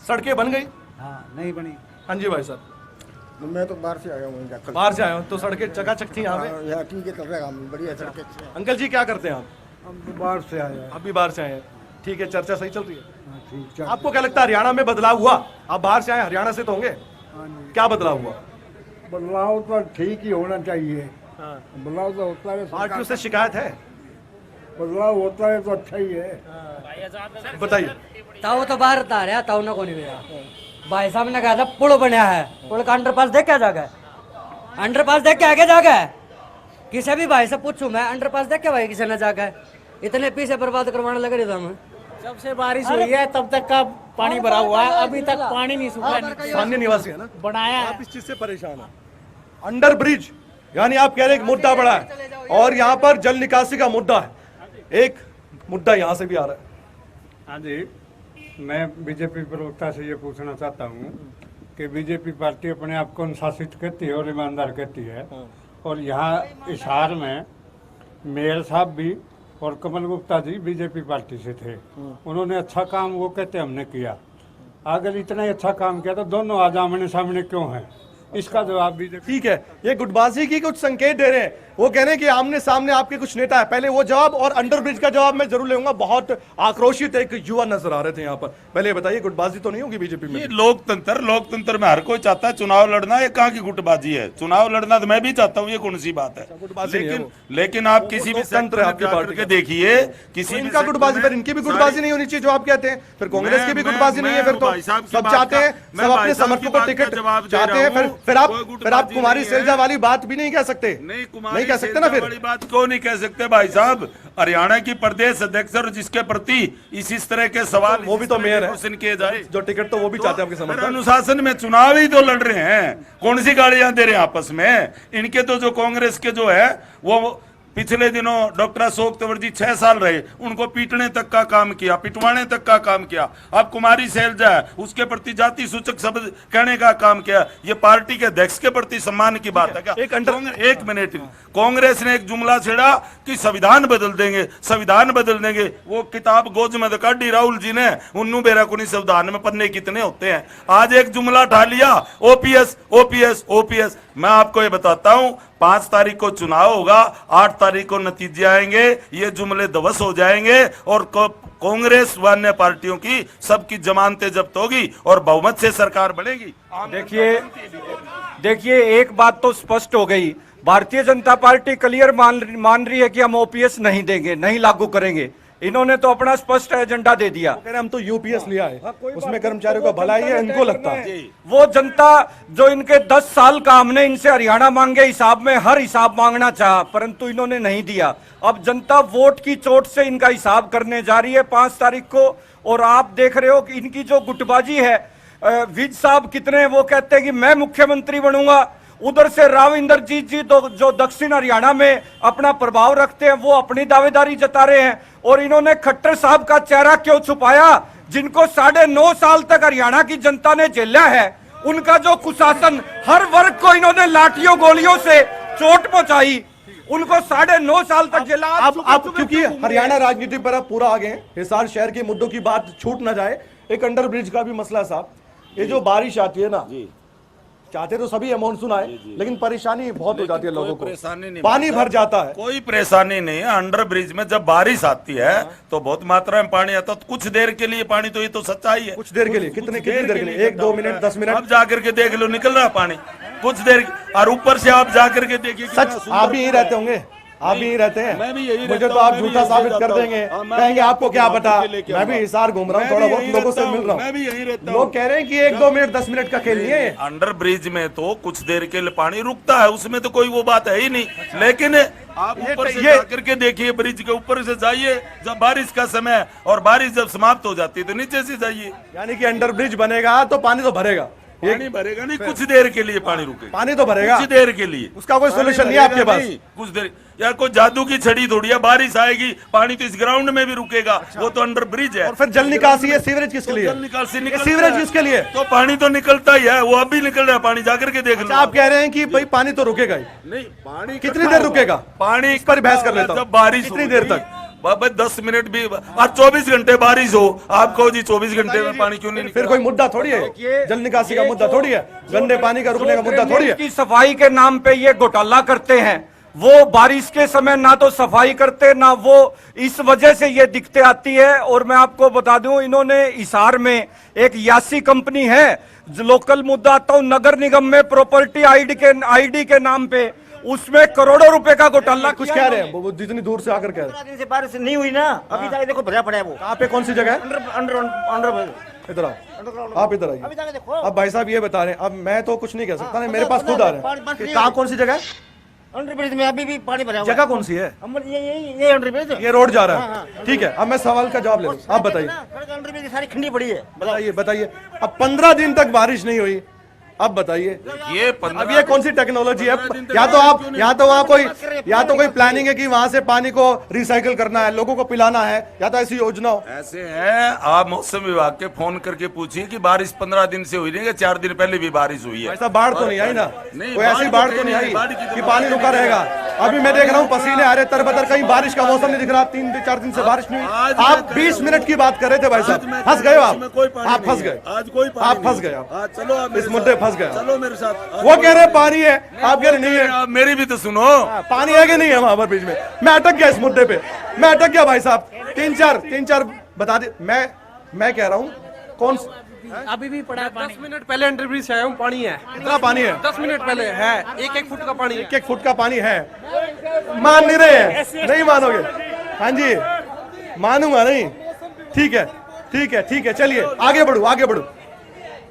सड़कें बन गई? हाँ नहीं बनी। हाँ जी भाई साहब। मैं तो बाहर से आया हूँ। बाहर से आए हो तो सड़कें चकाचक थी यहाँ पे? ठीक है, कर रहे हैं, बढ़िया सड़कें। अंकल जी क्या करते हैं आप? हम तो बाहर से आए हैं। आप भी बाहर से आए हैं, ठीक है, चर्चा सही चल रही है। ठीक है। आपको क्या लगता है हरियाणा में बदलाव हुआ? आप बाहर से आए, हरियाणा से तो होंगे, क्या बदलाव हुआ? बदलाव तो ठीक ही होना चाहिए। बदलाव तो होता है, पार्टियों से शिकायत है? बदलाव होता है तो अच्छा ही है। बताइए। ताऊ तो बाहर था रहा, ताऊ ने को नहीं मिला। भाई साहब ने कहा था पुल बनया है, पुल का अंडरपास देख के जागा, अंडरपास देख के आगे जागा है। किसी भी भाई से पूछूं मैं, अंडरपास देख के भाई किसी ने जागा है, इतने पैसे बर्बाद करवाने लग रहे थे हम। जब से बारिश हुई है तब तक का पानी भरा हुआ है, अभी तक पानी नहीं सूखा। स्थानीय निवासी है ना, बनाया आप इस चीज से परेशान है। अंडर ब्रिज, यानी आप कह रहे हैं मुद्दा बड़ा है, और यहाँ पर जल निकासी का मुद्दा है, एक मुद्दा यहाँ से भी आ रहा है। हाँ जी, मैं बीजेपी प्रवक्ता से ये पूछना चाहता हूँ कि बीजेपी पार्टी अपने आप को अनुशासित कहती है और ईमानदार कहती है, और यहाँ हिसार में मेयर साहब भी और कमल गुप्ता जी बीजेपी पार्टी से थे, उन्होंने अच्छा काम वो कहते हमने किया। अगर इतना ही अच्छा काम किया तो दोनों आज आमने सामने क्यों हैं? इसका जवाब बीजेपी। ठीक है, ये गुटबाजी की कुछ संकेत दे रहे हैं, वो कह रहे हैं कि आमने सामने आपके कुछ नेता है, पहले वो जवाब, और अंडरब्रिज का जवाब मैं जरूर लूंगा। बहुत आक्रोशित एक युवा नजर आ रहे थे यहाँ पर, पहले बताइए गुटबाजी तो नहीं होगी बीजेपी में? ये लोकतंत्र में हर कोई चाहता है चुनाव लड़ना, ये कहाँ की गुटबाजी है? चुनाव लड़ना तो मैं भी चाहता हूँ, ये कौन सी बात है? लेकिन आप किसी भी तंत्र आपकी पार्टी के देखिए, किसी इनका गुटबाजी, फिर इनकी भी गुटबाजी नहीं होनी चाहिए जो आप कहते हैं, फिर कांग्रेस की भी गुटबाजी नहीं है, फिर तो सब चाहते हैं, सब अपने समर्थकों को टिकट चाहते हैं, फिर आप कुमारी सैलजा वाली बात भी नहीं कह सकते, नहीं कह सकते ना। फिर वाली बात क्यों नहीं कह सकते भाई साहब? हरियाणा की प्रदेश अध्यक्ष और जिसके प्रति इस तरह के सवाल, वो भी तो मेयर है, क्वेश्चन किए जाए, जो टिकट तो वो भी चाहते हैं आपके समर्थक। अनुशासन में चुनाव ही तो लड़ रहे हैं, कौन सी गाड़ियां दे रहे हैं आपस में? इनके तो जो कांग्रेस के जो है वो पिछले दिनों डॉक्टर अशोक तंवर जी 6 साल रहे, उनको पीटने तक का काम किया, पिटवाने तक का काम किया। अब कुमारी सैलजा है, उसके प्रति जाति सूचक शब्द कहने का काम किया। ये पार्टी के अध्यक्ष के प्रति सम्मान की बात है क्या? एक मिनट, कांग्रेस ने एक जुमला छेड़ा कि संविधान बदल देंगे, संविधान बदल देंगे। वो किताब गोज में काटी राहुल जी ने, उन्नू बेरा को नहीं, संविधान में पन्ने कितने होते हैं। आज एक जुमला उठा लिया, ओपीएस ओपीएस ओपीएस। मैं आपको ये बताता हूं, 5 तारीख को चुनाव होगा, 8 तारीख को नतीजे आएंगे, ये जुमले ध्वस्त हो जाएंगे और कांग्रेस व अन्य पार्टियों की सबकी जमानतें जब्त होगी और बहुमत से सरकार बनेगी। देखिए एक बात तो स्पष्ट हो गई, भारतीय जनता पार्टी क्लियर मान रही है कि हम ओपीएस नहीं देंगे, नहीं लागू करेंगे। इन्होंने तो अपना स्पष्ट एजेंडा दे दिया। कह रहे हम तो यूपीएस लिया है, उसमें कर्मचारियों का भलाई है, इनको लगता है। वो जनता जो इनके 10 साल का हमने इनसे हरियाणा मांगे हिसाब में हर हिसाब मांगना चाहा, परंतु इन्होंने नहीं दिया। अब जनता वोट की चोट से इनका हिसाब करने जा रही है 5 तारीख को। और आप देख रहे हो कि इनकी जो गुटबाजी है, विज साहब कितने वो कहते हैं कि मैं मुख्यमंत्री बनूंगा, उधर से राव इंद्रजीत जी जो दक्षिण हरियाणा में अपना प्रभाव रखते हैं वो अपनी दावेदारी जता रहे हैं। और इन्होंने खट्टर साहब का चेहरा क्यों छुपाया, जिनको 9.5 साल तक हरियाणा की जनता ने झेला है, उनका जो कुशासन, हर वर्ग को इन्होंने लाठियों गोलियों से चोट पहुंचाई, उनको 9.5 साल तक झेला। आप क्योंकि हरियाणा राजनीति पर अब पूरा आगे हैं, हिसार शहर के मुद्दों की बात छूट ना जाए, एक अंडर ब्रिज का भी मसला साहब, ये जो बारिश आती है ना, चाहते तो सभी है मानसून आए, लेकिन परेशानी बहुत हो जाती है लोगों को, पानी भर जाता है। कोई परेशानी नहीं है। अंडर ब्रिज में जब बारिश आती है तो बहुत मात्रा में पानी आता है, तो कुछ देर के लिए पानी, तो ये तो सच्चाई है। कुछ देर के लिए कितनी देर के लिए? 1-2 मिनट, 10 मिनट। अब जाकर के देख लो, निकल रहा है पानी कुछ देर। और ऊपर से आप जाकर के देखिए, सच आप भी यही रहते होंगे, आप भी यही रहते हैं। मैं भी यही मुझे रहता तो हूं, आप मैं भी झूठा यही साबित रहता कर हूं। देंगे, मैं कहेंगे आपको क्या पता। लेके मैं भी हिसार घूम रहा हूँ, थोड़ा बहुत लोगों से मिल रहा मैं भी यही रहता हूँ। लोग कह रहे हैं कि 1-2 मिनट, 10 मिनट का खेल नहीं है। अंडर ब्रिज में तो कुछ देर के लिए पानी रुकता है, उसमें तो कोई वो बात है ही नहीं। लेकिन आप ऊपर से जाकर के देखिए, ब्रिज के ऊपर से जाइए जब बारिश का समय है, और बारिश जब समाप्त हो जाती है तो नीचे से जाइए। यानी कि अंडर ब्रिज बनेगा तो पानी तो भरेगा, पानी भरेगा नहीं, कुछ देर के लिए पानी रुकेगा। पानी तो भरेगा कुछ देर के लिए, उसका कोई सोल्यूशन नहीं है आपके पास। कुछ देर यार, कोई जादू की छड़ी थोड़ी है, बारिश आएगी पानी तो इस ग्राउंड में भी रुकेगा। वो तो अंडर ब्रिज है। और फिर जल निकासी है, सीवरेज किसके लिए? जल निकासी सीवरेज किसके लिए? तो पानी तो निकलता ही है, वो अब भी निकल रहा है पानी, जाकर के देख लो। आप कह रहे हैं कि भाई पानी तो रुकेगा ही नहीं, पानी कितनी देर रुकेगा? पानी इस पर बहस कर लेता हूं। जब बारिश कितनी देर तक? बाबा 10 मिनट भी, आज 24 घंटे बारिश हो, आपको जी 24 घंटे में पानी क्यों नहीं? फिर कोई मुद्दा थोड़ी है, जल निकासी का मुद्दा थोड़ी है, गंदे पानी का रुकने का मुद्दा थोड़ी है। की सफाई के नाम पे ये घोटाला करते हैं। वो बारिश के समय ना तो सफाई करते, ना वो, इस वजह से ये दिक्कतें आती है। और मैं आपको बता दूं, इन्होंने हिसार में एक यासी कंपनी है, लोकल मुद्दा आता हूं, नगर निगम में प्रॉपर्टी आईडी के नाम पे, उसमें करोड़ों रुपए का घोटाला। कुछ कह रहे हैं वो जितनी दूर से आकर कह रहे हैं। दिन से बारिश नहीं हुई ना, अभी जाके देखो भरा पड़ा है वो। कहाँ पे, कौन सी जगह है? अंडर इधर आओ, आप इधर आइए। अब भाई साहब ये बता रहे हैं, अब मैं तो कुछ नहीं कह सकता, मेरे पास खुद आ रहे हैं। कहाँ, कौन सी जगह है? अंडर ब्रिज में अभी भी पानी भरा हुआ है। जगह कौन सी है? ये अंडर ब्रिज, ये रोड जा रहा है। ठीक है, अब मैं सवाल का जवाब ले लूं, आप बताइए। अंडर ब्रिज सारी खंडी पड़ी है। बताइए। अब 15 दिन तक बारिश नहीं हुई, अब बताइए ये अब ये कौन सी टेक्नोलॉजी है? या तो कोई प्लानिंग है कि वहां से पानी को रिसाइकिल करना है, लोगों को पिलाना है, या तो ऐसी योजना हो। ऐसे है, आप मौसम विभाग के फोन करके पूछिए कि बारिश 15 दिन से हुई नहीं है, 4 दिन पहले भी बारिश हुई है। ऐसा बाढ़ तो नहीं आई ना? कोई ऐसी बाढ़ तो नहीं आई की कि पानी रुका रहेगा? अभी मैं देख रहा हूँ पसीने आ रहे तरबतर, कहीं बारिश का मौसम नहीं दिख रहा। 3-4 दिन से बारिश नहीं हुई। आप 20 मिनट की बात कर रहे थे भाई साहब, फंस गए आप फंस गए, आप फंस गए, चलो इस मुद्दे फंस गए। चलो मेरे साथ। वो कह रहे पानी है, आप कह रहे नहीं है। मेरी भी तो सुनो, पानी है कि नहीं है वहां पर बीच में? मैं अटक गया इस मुद्दे पे, मैं अटक गया भाई साहब। 3-4 बता दे। मैं कह रहा हूँ कौन अभी भी पड़ा है पानी। 10 मिनट पहले अंडर ब्रिज से आया हूँ, पानी है। कितना पानी है? 10 मिनट पहले है, 1-1 फुट का पानी है। 1-1 फुट का पानी है। मान नहीं रहे हैं, नहीं मानोगे? हाँ जी, मानूंगा नहीं। ठीक है, चलिए आगे बढ़ो।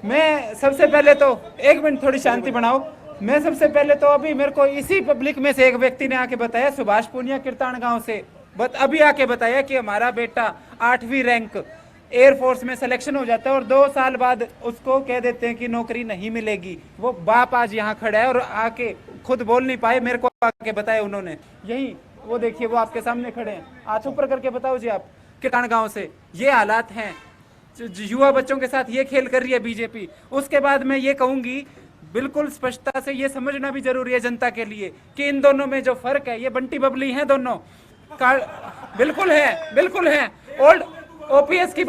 मैं सबसे पहले तो 1 मिनट थोड़ी शांति बनाओ। मैं सबसे पहले तो अभी मेरे को इसी पब्लिक में से एक व्यक्ति ने आके बताया, सुभाष पुनिया किरतान गांव से अभी आके बताया कि हमारा बेटा 8वीं रैंक एयरफोर्स में सिलेक्शन हो जाता है और 2 साल बाद उसको कह देते हैं कि नौकरी नहीं मिलेगी। वो बाप आज यहाँ खड़ा है और आके खुद बोल नहीं पाए, मेरे को आके बताया उन्होंने। यही वो देखिए, वो आपके सामने खड़े हैं, हाथ ऊपर करके बताओ जी आप, किरतान गाँव से। ये हालात हैं, युवा बच्चों के साथ ये खेल कर रही है बीजेपी। उसके बाद मैं ये कहूंगी, बिल्कुल स्पष्टता से ये समझना भी जरूरी है जनता के लिए कि इन दोनों में जो फर्क है, ये बंटी बबली हैं दोनों बिल्कुल है। ओल्ड ओपीएस की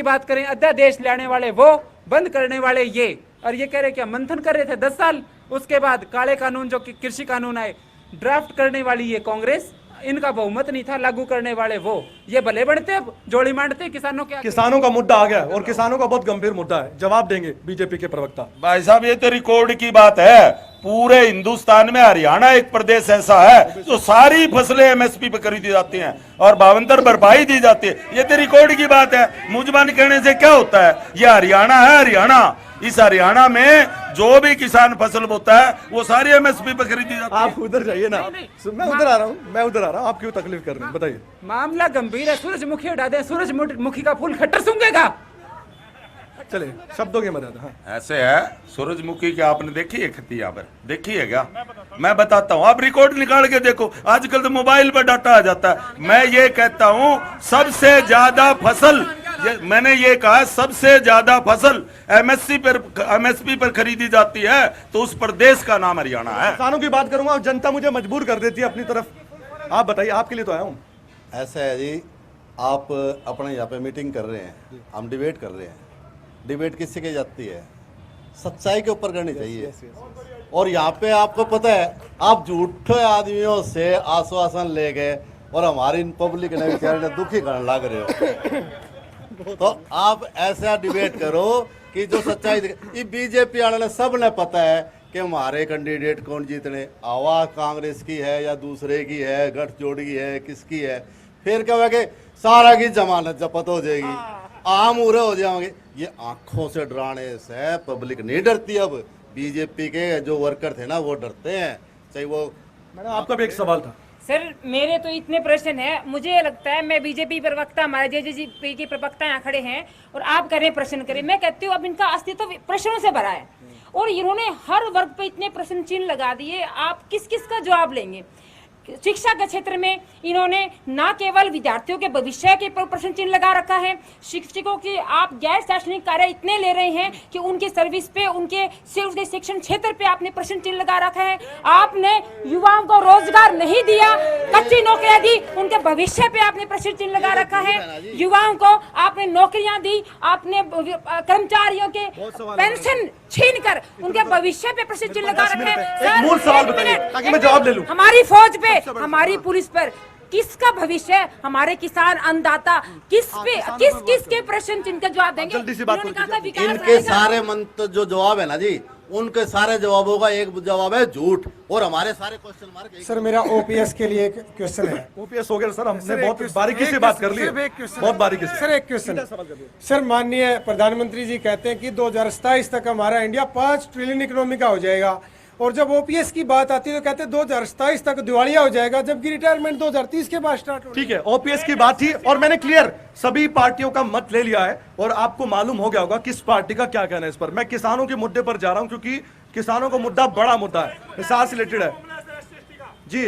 बात करें, अध्यादेश लाने वाले वो, बंद करने वाले ये। और ये कह रहे क्या मंथन कर रहे थे 10 साल, उसके बाद काले कानून जो कि कृषि कानून आए, ड्राफ्ट करने वाली ये कांग्रेस, इनका बहुमत नहीं था, लागू करने वाले वो, ये भले बढ़ते अब जोड़ी मारते किसानों के। किसानों का मुद्दा आ गया और किसानों का बहुत गंभीर मुद्दा है, जवाब देंगे बीजेपी के प्रवक्ता। भाई साहब ये तो रिकॉर्ड की बात है, पूरे हिंदुस्तान में हरियाणा एक प्रदेश ऐसा है जो सारी फसलें एमएसपी पे खरीदी जाती हैं और भावांतर भरपाई दी जाती है। ये तो रिकॉर्ड की बात है, मुजबान कहने से क्या होता है। ये हरियाणा है, हरियाणा, इस हरियाणा में जो भी किसान फसल बोता है वो सारी एमएसपी पे खरीदी जाती है। आप उधर जाइए ना, मैं उधर आ रहा हूँ, आप क्यों तकलीफ कर रहे हैं बताइए। मामला गंभीर है, सूरजमुखी उड़ा दे, सूरजमुखी का फूल खट्टर सूंघेगा। चले शब्दों के मर्यादा। हाँ। ऐसे है, सूरजमुखी की आपने देखी है खेती यहाँ पर, देखी है क्या? मैं बताता हूँ, आप रिकॉर्ड निकाल के देखो, आजकल तो मोबाइल पर डाटा आ जाता है। मैं ये कहता हूँ सबसे ज्यादा फसल, मैंने ये कहा सबसे ज्यादा फसल एमएसपी पर खरीदी जाती है तो उस प्रदेश का नाम हरियाणा है। किसानों की बात करूंगा, जनता मुझे मजबूर कर देती है अपनी तरफ। आप बताइए, आपके लिए तो आया हूँ। ऐसा है जी, आप अपने यहाँ पे मीटिंग कर रहे हैं, हम डिबेट कर रहे हैं। डिबेट किससे की जाती है? सच्चाई के ऊपर करनी चाहिए। और यहाँ पे आपको पता है, आप झूठे आदमियों से आश्वासन ले गए और हमारी पब्लिक ने बेचारे ने दुखी करने लग रहे हो। तो आप ऐसा डिबेट करो कि जो सच्चाई ये बीजेपी वाले ने सब ने पता है कि हमारे कैंडिडेट कौन जीतने, आवाज कांग्रेस की है या दूसरे की है, गठजोड़ की है, किसकी है। फिर क्या होगा कि सारा की जमानत जब्त हो जाएगी, आम उरे हो जाएंगे। ये आंखों से डराने से पब्लिक नहीं डरती। अब बीजेपी के जो वर्कर थे ना वो डरते हैं, चाहे वो। मैडम आपका भी एक सवाल था। सर मेरे तो इतने प्रश्न है, मुझे लगता है मैं बीजेपी प्रवक्ता, हमारे जेजेपी के प्रवक्ता यहाँ खड़े हैं और आप करें प्रश्न करें। मैं कहती हूँ अब इनका अस्तित्व प्रश्नों से भरा है और इन्होंने हर वर्ग पे इतने प्रश्न चिन्ह लगा दिए, आप किस किस का जवाब लेंगे? शिक्षा के क्षेत्र में इन्होंने ना केवल विद्यार्थियों के भविष्य के प्रश्न चिन्ह लगा रखा है, शिक्षकों की आप गैर शैक्षणिक कार्य इतने ले रहे हैं कि उनकी सर्विस पे, उनके शिक्षण क्षेत्र पे आपने प्रश्न चिन्ह लगा रखा है। आपने युवाओं को रोजगार नहीं दिया, कच्ची नौकरियां दी, उनके भविष्य पे आपने प्रश्न चिन्ह लगा रखा है। युवाओं को आपने नौकरियां दी, आपने कर्मचारियों के पेंशन छीन कर उनके भविष्य पे प्रश्न चिन्ह लगा रखा है। मूल सवाल बताइए ताकि मैं जवाब ले लूं। हमारी फौज पे, हमारी पुलिस पर किसका भविष्य है? हमारे किसान अन्नदाता किस पे, किस के प्रश्न चिन्ह का जवाब देंगे? जल्दी से बात कीजिए। इनके सारे मंत्र जो जवाब है ना जी, उनके सारे जवाबों का एक जवाब है झूठ और हमारे सारे क्वेश्चन मार्क। सर मेरा ओपीएस के लिए एक क्वेश्चन है। ओपीएस हो गया सर, हमने बहुत बारीकी से बात कर ली है, बहुत बारीकी से। सर एक क्वेश्चन सर, माननीय प्रधानमंत्री जी कहते हैं कि 2027 तक हमारा इंडिया 5 ट्रिलियन इकोनॉमी का हो जाएगा और जब ओपीएस की बात आती है तो कहते हैं 2027 तक दिवालिया हो जाएगा, जबकि रिटायरमेंट 2030 के बाद स्टार्ट हो। ठीक है, ओपीएस की बात थी और मैंने क्लियर सभी पार्टियों का मत ले लिया है और आपको मालूम हो गया होगा किस पार्टी का क्या कहना है इस पर। मैं किसानों के मुद्दे पर जा रहा हूं क्योंकि किसानों का मुद्दा बड़ा मुद्दा है, हिसार से रिलेटेड है जी।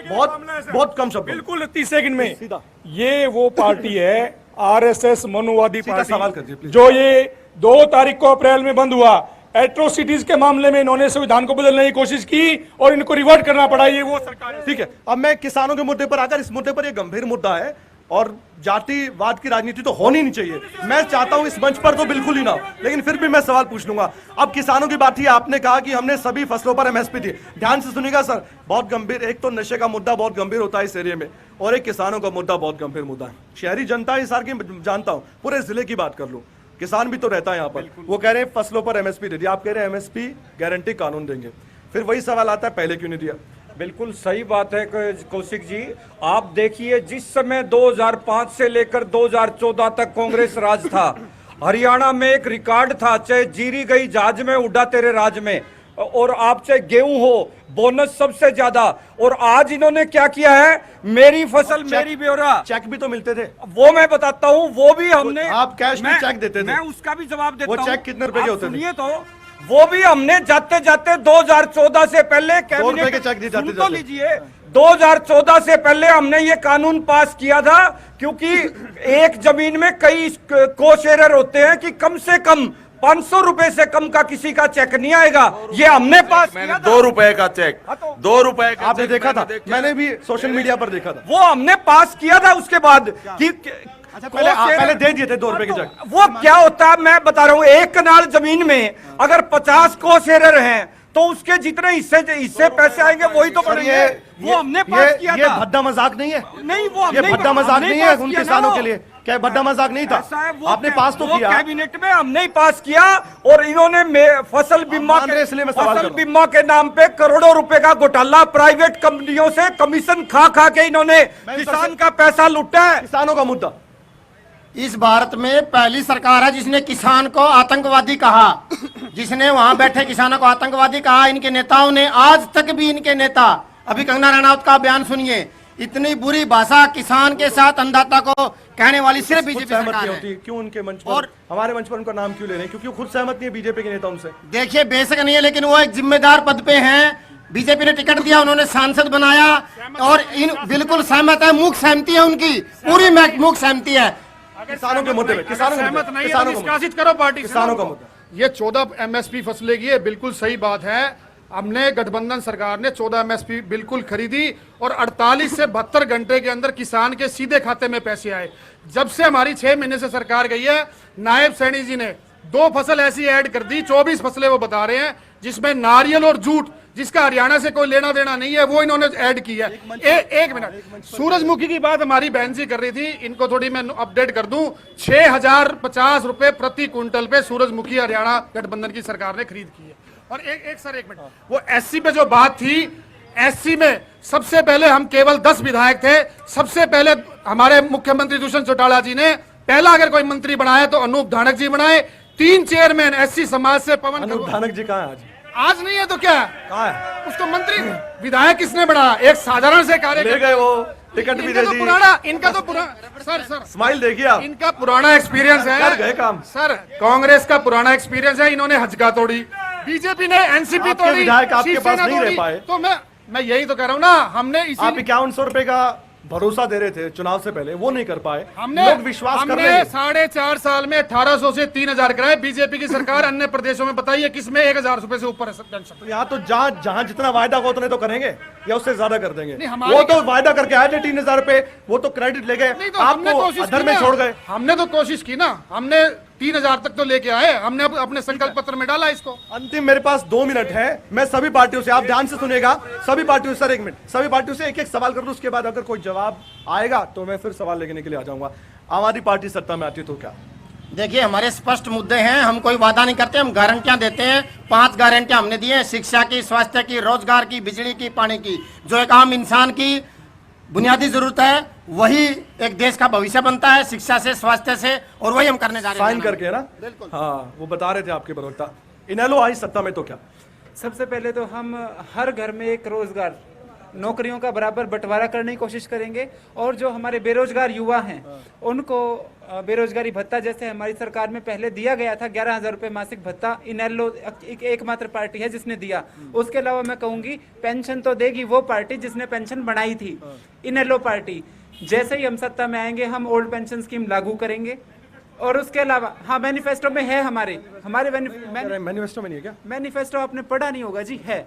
बहुत कम शब्द, बिल्कुल 30 सेकंड में। ये वो पार्टी है आरएसएस मनुवादी पार्टी, सवाल कीजिए जो ये 2 तारीख को अप्रैल में बंद हुआ। एट्रोसिटीज के मामले में इन्होंने संविधान को बदलने की कोशिश की और इनको रिवर्ट करना पड़ा। ये वो सरकार है। ठीक है, अब मैं किसानों के मुद्दे पर आकर, इस मुद्दे पर, यह गंभीर मुद्दा है और जातिवाद की राजनीति तो होनी नहीं चाहिए। मैं चाहता हूं इस मंच पर तो बिल्कुल ही ना हो, लेकिन फिर भी मैं सवाल पूछ लूंगा। अब किसानों की बात थी, आपने कहा कि हमने सभी फसलों पर एमएसपी दी। ध्यान से सुनिएगा सर, बहुत गंभीर, एक तो नशे का मुद्दा बहुत गंभीर होता है इस एरिया में और एक किसानों का मुद्दा बहुत गंभीर मुद्दा है। शहरी जनता इस सार की जानता हूं, पूरे जिले की बात कर लूं, किसान भी तो रहता है यहाँ पर। वो कह रहे हैं फसलों पर एमएसपी दे दिया, आप कह रहे हैं एमएसपी गारंटी कानून देंगे। फिर वही सवाल आता है, पहले क्यों नहीं दिया? बिल्कुल सही बात है कौशिक जी। आप देखिए, जिस समय 2005 से लेकर 2014 तक कांग्रेस राज था, हरियाणा में एक रिकॉर्ड था, चाहे जीरी गई जहाज में उड़ा तेरे राज में, और आप चाहे गेहूं हो, बोनस सबसे ज्यादा। और आज इन्होंने क्या किया है, मेरी फसल मेरी ब्यौरा। चेक भी तो मिलते थे, वो मैं बताता हूँ, वो भी हमने, आप कैश में चेक देते थे, मैं उसका भी जवाब देता हूँ। वो चेक कितने रुपए के होते थे? सुनिए तो, वो भी हमने जाते जाते 2014 से पहले कैबिनेट के चेक दी जाते तो लीजिए, 2014 से पहले हमने ये कानून पास किया था, क्योंकि एक जमीन में कई कोशेरर होते हैं कि कम से कम 500 रुपए से कम का किसी का चेक नहीं आएगा। ये हमने पास किया था। 2 रुपए का चेक, 2 रुपए का आपने देखा था? मैंने भी सोशल मीडिया पर देखा था। वो हमने पास किया था उसके बाद कि पहले दे दिए थे 2 रुपए के चेक। वो क्या होता है मैं बता रहा हूँ, एक कनाल जमीन में अगर 50 कोशेरर हैं तो उसके जितने हिस्से पैसे आएंगे वही तो बढ़ेंगे। वो हमने पास किया ये था। भद्दा मजाक नहीं है, नहीं वो ये भद्दा मजाक नहीं है उन किसानों के लिए। क्या क्या भद्दा मजाक नहीं था? आपने पास तो किया कैबिनेट में, हमने ही पास किया। और इन्होंने फसल बीमा के नाम पे करोड़ों रुपए का घोटाला प्राइवेट कंपनियों से कमीशन खा खा के इन्होंने किसान का पैसा लूटा है। किसानों का मुद्दा, इस भारत में पहली सरकार है जिसने किसान को आतंकवादी कहा, जिसने वहां बैठे किसानों को आतंकवादी कहा। इनके नेताओं ने, आज तक भी इनके नेता, अभी कंगना रनौत का बयान सुनिए, इतनी बुरी भाषा किसान के साथ अन्नदाता को कहने वाली सिर्फ बीजेपी सहमत सरकार नहीं है। होती। क्यों उनके मंच पर और हमारे मंच पर उनका नाम क्यों ले रहे हैं? क्योंकि वो खुद सहमत नहीं है बीजेपी के नेताओं से। देखिए बेशक नहीं है, लेकिन वो एक जिम्मेदार पद पे हैं। बीजेपी ने टिकट दिया, उन्होंने सांसद बनाया और इन बिल्कुल सहमत है। मूक सहमति है उनकी, पूरी मूक सहमति है किसानों के मुद्दे पे। किसानों सहमत नहीं है, निष्कासित करो पार्टी से। किसानों का मुद्दा, ये 14 एमएसपी फसलें की है, बिल्कुल सही बात है। हमने गठबंधन सरकार ने 14 एमएसपी बिल्कुल खरीदी और 48 से 72 घंटे के अंदर किसान के सीधे खाते में पैसे आए। जब से हमारी 6 महीने से सरकार गई है, नायब सैनी जी ने 2 फसल ऐसी ऐड कर दी, 24 फसलें वो बता रहे हैं, जिसमें नारियल और जूट, जिसका हरियाणा से कोई लेना देना नहीं है, वो इन्होंने ऐड किया। एक मिनट, सूरजमुखी की बात हमारी बहन जी कर रही थी, इनको थोड़ी मैं अपडेट कर दूं। 6050 रुपए प्रति क्विंटल पे सूरजमुखी हरियाणा गठबंधन की सरकार ने खरीद की है। और एक मिनट, वो एससी पे जो बात थी, एससी में सबसे पहले हम केवल 10 विधायक थे। सबसे पहले हमारे मुख्यमंत्री दुष्यंत चौटाला जी ने पहला अगर कोई मंत्री बनाया तो अनूप धानक जी बनाए। 3 चेयरमैन एससी समाज से। पवन अनूप धानक जी कहाँ है आज नहीं है तो क्या कहाँ है? उसको मंत्री विधायक किसने बनाया? एक साधारण से कार्य ले गए, वो टिकट भी दे दी। इनका तो पुराना सर स्माइल देखिए आप, इनका पुराना एक्सपीरियंस है। कर गए काम सर, कांग्रेस का पुराना एक्सपीरियंस है। इन्होंने हजका तोड़ी, बीजेपी ने एनसीपी तोड़ी, विधायक आपके पास नहीं रह पाए। तो मैं यही तो कह रहा हूँ ना, हमने इसी आप 5100 रुपए का भरोसा दे रहे थे चुनाव से पहले, वो नहीं कर पाए। हमने लोग विश्वास कर रहे हैं। 4.5 साल में 1800 से 3000 कराए। बीजेपी की सरकार अन्य प्रदेशों में बताइए किसमें 1000 रुपए से ऊपर है? तो यहाँ तो जहाँ जितना वायदा हो उतने तो करेंगे या उससे ज्यादा कर देंगे। हमारे वो तो वायदा करके आए थे 3000 रुपए, वो तो क्रेडिट ले गए, तो आपको अधर में छोड़ गए। हमने तो कोशिश की ना, हमने 3000 तक तो लेके आए, हमने अपने संकल्प पत्र में डाला इसको। अंतिम मेरे पास 2 मिनट है, मैं सभी पार्टियों से, आप ध्यान से सुनिएगा, सभी पार्टियों से, सर 1 मिनट, सभी पार्टियों से एक सवाल कर दूं, उसके बाद अगर कोई जवाब आएगा तो मैं फिर सवाल लेने के लिए आ जाऊंगा। आम आदमी पार्टी सत्ता में आती तो क्या? देखिए हमारे स्पष्ट मुद्दे हैं, हम कोई वादा नहीं करते, हम गारंटियां देते हैं। 5 गारंटियां हमने दी हैं, शिक्षा की, स्वास्थ्य की, रोजगार की, बिजली की, पानी की। जो एक आम इंसान की बुनियादी जरूरत है, वही एक देश का भविष्य बनता है, शिक्षा से, स्वास्थ्य से, और वही हम करने जा रहे हैं। साइन करके ना, हाँ, वो बता रहे थे आपके प्रवक्ता। इनेलो आई सत्ता में तो क्या? सबसे पहले तो हम हर घर में एक रोजगार, नौकरियों का बराबर बंटवारा करने की कोशिश करेंगे। और जो हमारे बेरोजगार युवा हैं उनको बेरोजगारी भत्ता, जैसे हमारी सरकार में पहले दिया गया था 11,000 रुपये मासिक भत्ता, इनेलो एकमात्र पार्टी है जिसने दिया। उसके अलावा मैं कहूँगी पेंशन तो देगी वो पार्टी जिसने पेंशन बनाई थी, इनेलो पार्टी। जैसे ही हम सत्ता में आएंगे हम ओल्ड पेंशन स्कीम लागू करेंगे। और उसके अलावा हाँ, मैनिफेस्टो में है, हमारे मैनिफेस्टो में नहीं है क्या? मैनिफेस्टो आपने पढ़ा नहीं होगा जी, है।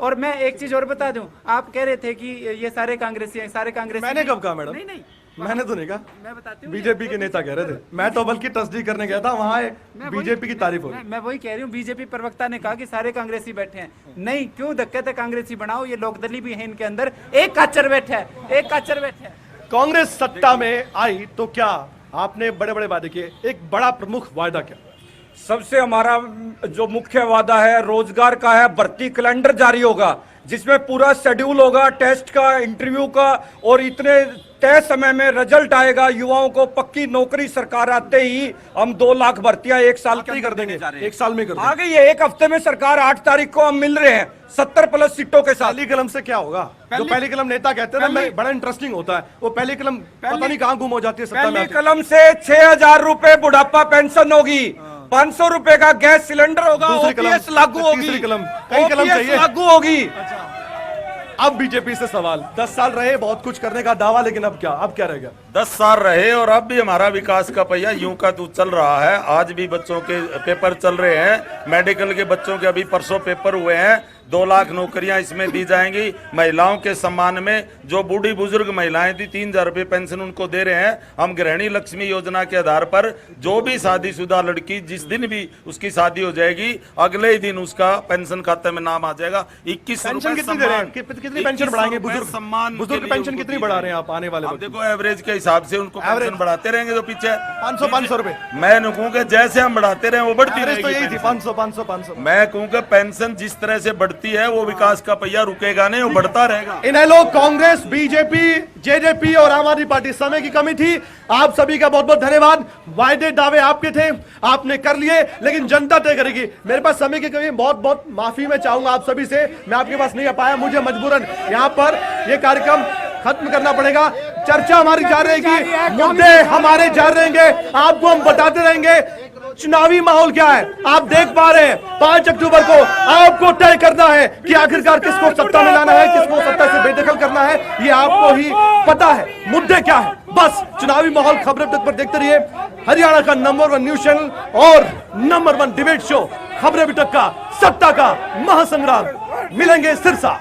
और मैं एक चीज और बता दूं, आप कह रहे थे कि ये सारे कांग्रेसी हैं, सारे कांग्रेसी। मैंने कब कहा मैडम? नहीं, मैंने तो नहीं कहा, मैं बताती हूँ। बीजेपी के नेता कह रहे थे, मैं तो बल्कि तस्दीक करने गया था, वहाँ बीजेपी की तारीफ हो रही। मैं वही कह रही हूँ, बीजेपी प्रवक्ता ने कहा कि सारे कांग्रेसी बैठे हैं। नहीं, क्यों धक्के थे? कांग्रेसी बनाओ, ये लोकदली भी है इनके अंदर। एक काचर बैठा है, एक काचर बैठा है। कांग्रेस सत्ता में आई तो क्या आपने बड़े बड़े वादे किए, एक बड़ा प्रमुख वायदा क्या? सबसे हमारा जो मुख्य वादा है रोजगार का है। भर्ती कैलेंडर जारी होगा जिसमें पूरा शेड्यूल होगा, टेस्ट का, इंटरव्यू का, और इतने तय समय में रिजल्ट आएगा। युवाओं को पक्की नौकरी सरकार आते ही हम 2 लाख भर्तियां 1 साल की कर देंगे। 1 साल में कर आ गई है, 1 हफ्ते में सरकार 8 तारीख को हम मिल रहे हैं 70+ सीटों के साथ। पहली कलम से क्या होगा? जो पहली कलम नेता कहते हैं ना, बड़ा इंटरेस्टिंग होता है वो पहली कलम, पता नहीं कहाँ गुम हो जाती है सत्ता में। पहली कलम से 6000 रुपए बुढ़ापा पेंशन होगी, 500 रुपए का गैस सिलेंडर होगा, ओपीएस लागू होगी, तीसरी कलम, कई कलम चाहिए, लागू होगी। अब बीजेपी से सवाल, 10 साल रहे बहुत कुछ करने का दावा, लेकिन अब क्या रहेगा? 10 साल रहे और अब भी हमारा विकास का पहिया यूं का तू चल रहा है। आज भी बच्चों के पेपर चल रहे हैं, मेडिकल के बच्चों के अभी परसों पेपर हुए हैं। 2 लाख नौकरियां इसमें दी जाएंगी। महिलाओं के सम्मान में जो बूढ़ी बुजुर्ग महिलाएं थी 3000 रुपये पेंशन उनको दे रहे हैं हम। गृहिणी लक्ष्मी योजना के आधार पर जो भी शादीशुदा लड़की जिस दिन भी उसकी शादी हो जाएगी अगले ही दिन उसका पेंशन खाते में नाम आ जाएगा। 21 पेंशन कितनी दे रहे हैं? कितनी पेंशन बढ़ाएंगे? बुजुर्ग पेंशन कितनी बढ़ा रहे हैं आप आने वाले वक्त? देखो एवरेज के हिसाब से उनको पेंशन बढ़ाते रहेंगे तो पीछे 500 रुपए। मैं कहूँगा जैसे हम बढ़ाते रहे वो बढ़ती रहेगी। तो यही थी 500। मैं कहूँगा पेंशन जिस तरह से बढ़ती है वो विकास का पहिया रुकेगा नहीं, वो बढ़ता रहेगा। इनेलो, कांग्रेस, बीजेपी, जेजेपी और आम आदमी पार्टी, समय की कमी थी। आप सभी का बहुत बहुत धन्यवाद। वायदे दावे आपके थे, आपने कर लिए, लेकिन जनता तय करेगी। मेरे पास समय की कमी, बहुत बहुत माफी मैं चाहूंगा आप सभी से, मैं आपके पास नहीं आ पाया, मुझे मजबूरन यहाँ पर ये कार्यक्रम खत्म करना पड़ेगा। चर्चा हमारी जारी रहेगी, मुद्दे हमारे जारी रहेंगे, आपको हम बताते रहेंगे। चुनावी माहौल क्या है आप देख पा रहे हैं। 5 अक्टूबर को आपको तय करना है कि आखिरकार किसको सत्ता में लाना है, किसको सत्ता से बेदखल करना है, ये आपको ही पता है। मुद्दे क्या है, बस चुनावी माहौल खबरें तक पर देखते रहिए। हरियाणा का नंबर 1 न्यूज चैनल और नंबर 1 डिबेट शो खबरें तक का सत्ता का महासंग्राम। मिलेंगे सिरसा।